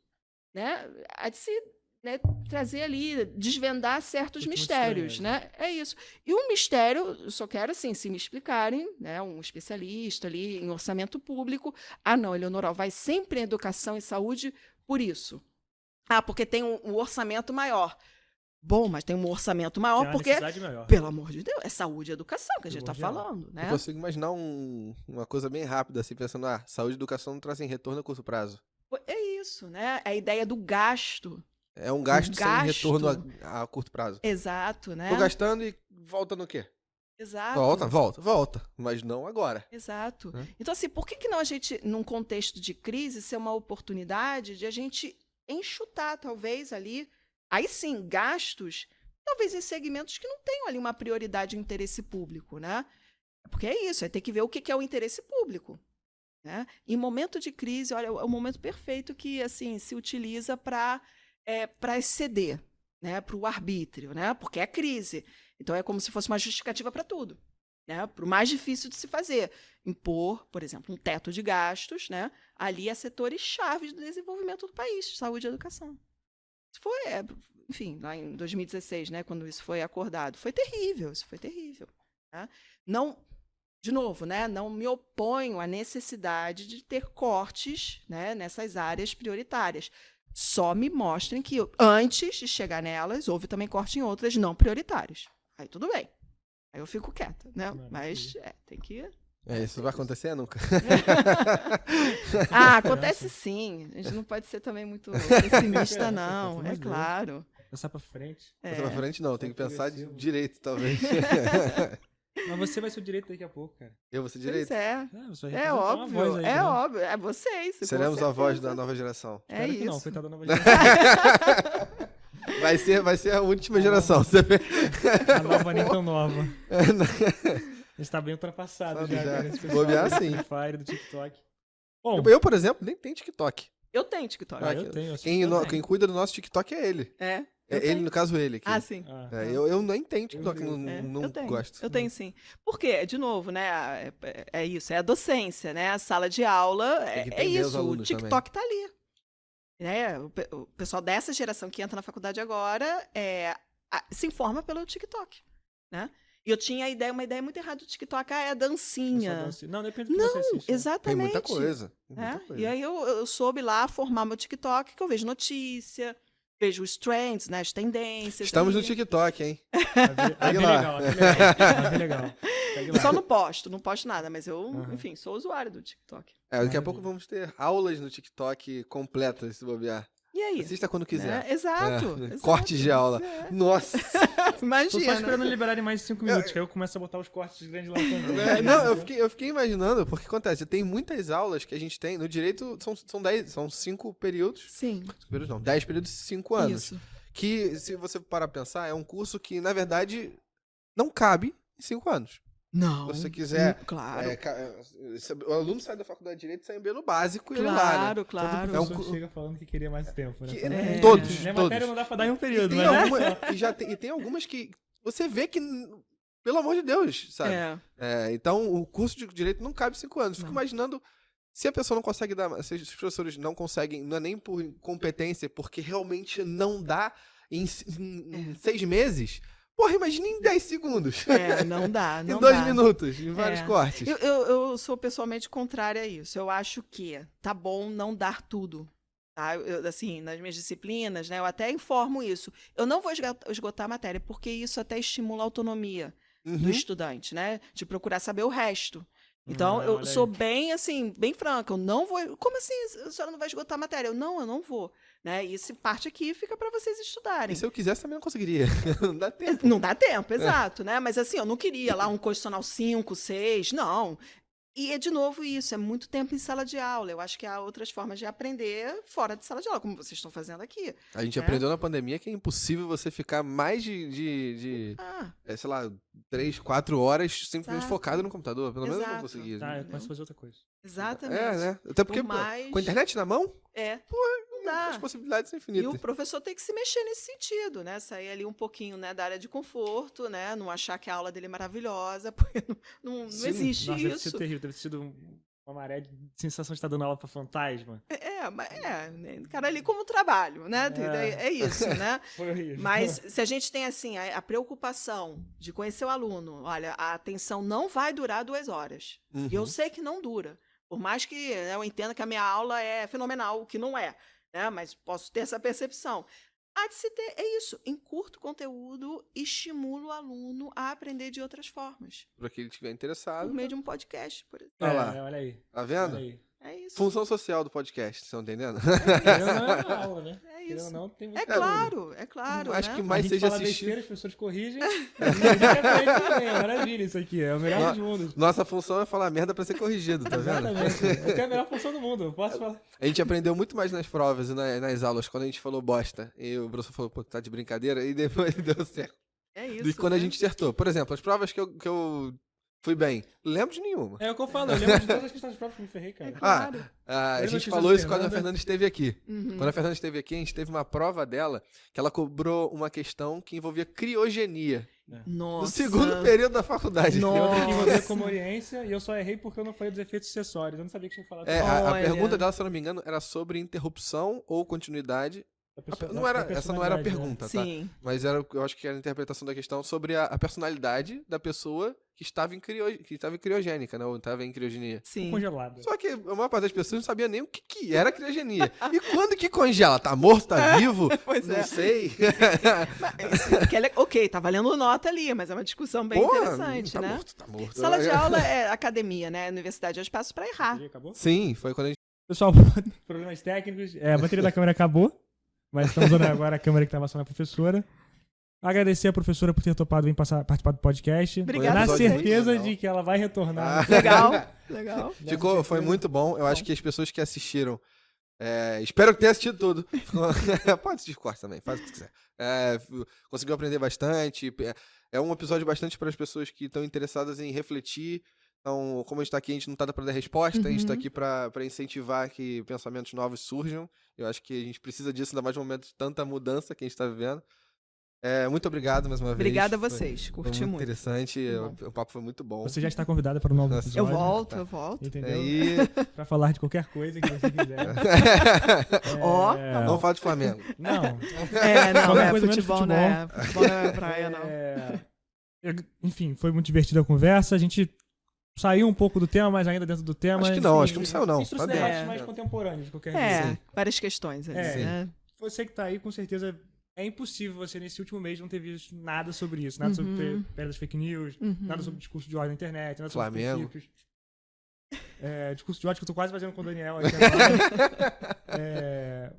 né, há de se, né, trazer ali, desvendar certos mistérios, né? É isso. E um mistério, eu só quero, assim, se me explicarem, né, um especialista ali em orçamento público, não, Eleonora, vai sempre em educação e saúde por isso. Porque tem um orçamento maior. Bom, mas tem um orçamento maior porque, pelo amor de Deus, é saúde e educação que a gente está falando, né? Eu consigo imaginar uma coisa bem rápida, assim, pensando, saúde e educação não trazem retorno a curto prazo. É isso, né? A ideia do gasto. É um gasto sem retorno a curto prazo. Exato, né? Tô gastando e volta no quê? Exato. Volta. Mas não agora. Exato. Então, assim, por que não a gente, num contexto de crise, ser uma oportunidade de a gente enxutar, talvez, ali, aí sim, gastos, talvez em segmentos que não tenham ali uma prioridade de interesse público, né? Porque é isso, é ter que ver o que é o interesse público. Né? Em momento de crise, olha, é o momento perfeito que assim se utiliza para exceder, né, para o arbítrio, né, porque é crise. Então é como se fosse uma justificativa para tudo, né, para o mais difícil de se fazer, impor, por exemplo, um teto de gastos, né, ali a setores chaves do desenvolvimento do país, saúde e educação. Isso foi, enfim, lá em 2016, né, quando isso foi acordado, foi terrível, isso foi terrível. Né? Não De novo, né, não me oponho à necessidade de ter cortes, né, nessas áreas prioritárias. Só me mostrem que, antes de chegar nelas, houve também corte em outras não prioritárias. Aí tudo bem. Aí eu fico quieta, né? Mas tem que... Isso vai acontecer nunca. Acontece sim. A gente não pode ser também muito pessimista, não. É claro. Pensar pra frente. Pensar pra frente não, tem que pensar direito, talvez. Mas você vai ser o direito daqui a pouco, cara. Eu vou ser direito? Pois é óbvio, aí, óbvio. É vocês. Seremos a voz da nova geração. É isso. Não, coitado da nova geração. Vai ser a última geração. A nova nem tão nova. Está bem ultrapassado já. Bobear sim. Do Fire, do TikTok. Bom, eu, por exemplo, nem tenho TikTok. Eu tenho TikTok. Eu tenho. Quem cuida do nosso TikTok é ele. Ele, no caso, ele. Aqui. Sim. Eu nem tenho TikTok, não gosto. Eu tenho sim. Porque, de novo, né, é isso, é a docência, né, a sala de aula, é isso, o TikTok tá ali. Né? O pessoal dessa geração que entra na faculdade agora se informa pelo TikTok, né? E eu tinha uma ideia muito errada do TikTok, é a dancinha. Não, depende do que você assiste. Exatamente. Tem muita coisa. E aí eu soube lá formar meu TikTok, que eu vejo notícia, vejo os trends, né, as tendências. Estamos no TikTok, hein? Legal. Só não posto nada, mas eu, enfim, sou usuário do TikTok. Daqui a pouco vamos ter aulas no TikTok completas, se bobear. E aí? Assista quando quiser. Exato. Cortes de aula. Nossa! Imagina. Tô só esperando liberarem mais 5 minutos, que aí eu começo a botar os cortes grandes lá também. Eu fiquei imaginando, porque acontece, tem muitas aulas que a gente tem, no direito são 5 períodos. Sim. 10 períodos de 5 anos. Isso. Que, se você parar pra pensar, é um curso que, na verdade, não cabe em 5 anos. Não. Se você quiser. Claro. O aluno sai da faculdade de direito saindo bem no básico e ele lá, né? Claro. Todo professor chega falando que queria mais tempo, né? Todos. Minha matéria não dá pra dar em um período, e tem algumas que você vê que, pelo amor de Deus, sabe? Então, o curso de direito não cabe 5 anos. Fico imaginando, se a pessoa não consegue dar, se os professores não conseguem, não é nem por incompetência, porque realmente não dá em 6 meses. Porra, imagina em 10 segundos. Não dá, não em 2 minutos, em vários cortes. Eu sou pessoalmente contrária a isso. Eu acho que tá bom não dar tudo. Tá? Assim, nas minhas disciplinas, né, eu até informo isso. Eu não vou esgotar a matéria, porque isso até estimula a autonomia do estudante, né? De procurar saber o resto. Então, eu sou bem, assim, bem franca. Eu não vou... Como assim? A senhora não vai esgotar a matéria? Eu não vou. Né? E esse parte aqui fica para vocês estudarem. E se eu quisesse, também não conseguiria. Não dá tempo. Não dá tempo, exato. Né? Mas assim, eu não queria lá um constitucional 5, 6, não. E é de novo isso, é muito tempo em sala de aula. Eu acho que há outras formas de aprender fora de sala de aula, como vocês estão fazendo aqui. A gente aprendeu na pandemia que é impossível você ficar mais sei lá, 3, 4 horas simplesmente focado no computador. Pelo menos eu não conseguia. Eu começo a fazer outra coisa. Exatamente. Né? Até porque com a internet na mão, não dá. As possibilidades são infinitas. E o professor tem que se mexer nesse sentido, né? Sair ali um pouquinho, né, da área de conforto, né? Não achar que a aula dele é maravilhosa, porque não existe Nossa, isso. Deve ser terrível, deve ter sido uma maré de sensação de estar dando aula para fantasma. Cara, ali como trabalho, né? É isso, né? Foi horrível. Mas se a gente tem, assim, a preocupação de conhecer o aluno, olha, a atenção não vai durar 2 horas. E eu sei que não dura. Por mais que eu entenda que a minha aula é fenomenal, o que não é, né? Mas posso ter essa percepção. Há de se ter, é isso, encurta o conteúdo, estimula o aluno a aprender de outras formas. Para que ele estiver interessado. Por meio de um podcast, por exemplo. Olha aí. Tá vendo? Olha aí. É isso. Função social do podcast, estão entendendo? Não é uma aula, né? É isso. Não, tem é claro. Acho né? que mais a gente seja fala assistido. Besteira, as pessoas corrigem. É maravilha isso aqui, é o melhor dos mundos. Nossa função é falar merda pra ser corrigido, tá vendo? Exatamente. Eu tenho a melhor função do mundo, eu posso falar. A gente aprendeu muito mais nas provas e nas aulas, quando a gente falou bosta. E o professor falou, pô, tá de brincadeira, e depois deu certo. É isso. Do que quando a gente acertou. Por exemplo, as provas que eu fui bem, lembro de nenhuma. É o que eu falo, eu lembro de todas as questões próprias que me ferrei, cara. Claro. A gente falou isso quando a Fernanda esteve aqui. Quando a Fernanda esteve aqui, a gente teve uma prova dela que ela cobrou uma questão que envolvia criogenia. Nossa. No segundo período da faculdade. Eu tenho que envolver como oriência e eu só errei porque eu não falei dos efeitos sucessórios. Eu não sabia que tinha falado. A pergunta dela, se eu não me engano, era sobre interrupção ou continuidade. Essa não era a pergunta, tá? Sim. Mas eu acho que era a interpretação da questão sobre a personalidade da pessoa que estava em criogênica, né? Ou estava em criogenia. Sim. Congelada. Só que a maior parte das pessoas não sabia nem o que era criogenia. E quando que congela? Tá morto? Tá vivo? Pois não sei. Ok, tá valendo nota ali, mas é uma discussão bem interessante, tá né? Tá morto. Sala de aula é academia, né? Universidade é espaço pra errar. Acabou? Sim, foi quando a gente... Pessoal, problemas técnicos. A bateria da câmera acabou. Mas estamos usando agora a câmera que estava só na professora. Agradecer a professora por ter topado vir participar do podcast. Obrigada. Na certeza de que ela vai retornar. Legal. Foi muito bom. Eu acho que as pessoas que assistiram... espero que tenha assistido tudo. Pode assistir corte também, faz o que quiser. Conseguiu aprender bastante. É um episódio bastante para as pessoas que estão interessadas em refletir. Então, como a gente está aqui, a gente não está para dar resposta, a gente está aqui para incentivar que pensamentos novos surjam. Eu acho que a gente precisa disso, ainda mais no momento de tanta mudança que a gente está vivendo. Muito obrigado mais uma vez. Obrigada a vocês, curti foi muito. Interessante, o papo foi muito bom. Você já está convidada para um novo episódio. Eu volto. Entendeu? Para falar de qualquer coisa que você quiser. Vamos falar de Flamengo. Não. Futebol, né? Futebol não é praia, não. Enfim, foi muito divertida a conversa. A gente saiu um pouco do tema, mas ainda dentro do tema. Acho que não saiu não. Isso debates mais contemporâneos de qualquer jeito. Várias questões ali, né? Você que tá aí, com certeza, é impossível você, nesse último mês, não ter visto nada sobre isso. Nada sobre perdas fake news, nada sobre discurso de ódio na internet, nada sobre princípios. Discurso de ódio que eu tô quase fazendo com o Daniel aqui agora.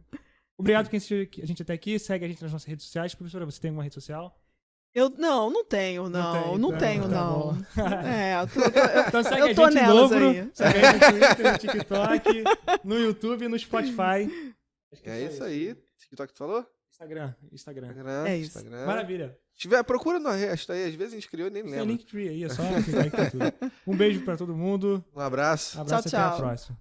Obrigado por quem assistiu a gente até aqui. Segue a gente nas nossas redes sociais. Professora, você tem alguma rede social? Não tenho, não. Não tenho. Então segue eu tô a gente nelas dobro, aí. segue a gente no Twitter, no TikTok, no YouTube, no Spotify. É isso aí. TikTok tu falou? Instagram. É isso. Instagram. Maravilha. Procura no resto aí, às vezes a gente criou e nem Tem lembra. Linktree aí, é só clicar aqui tudo. Um beijo pra todo mundo. Um abraço. Tchau, Até a próxima.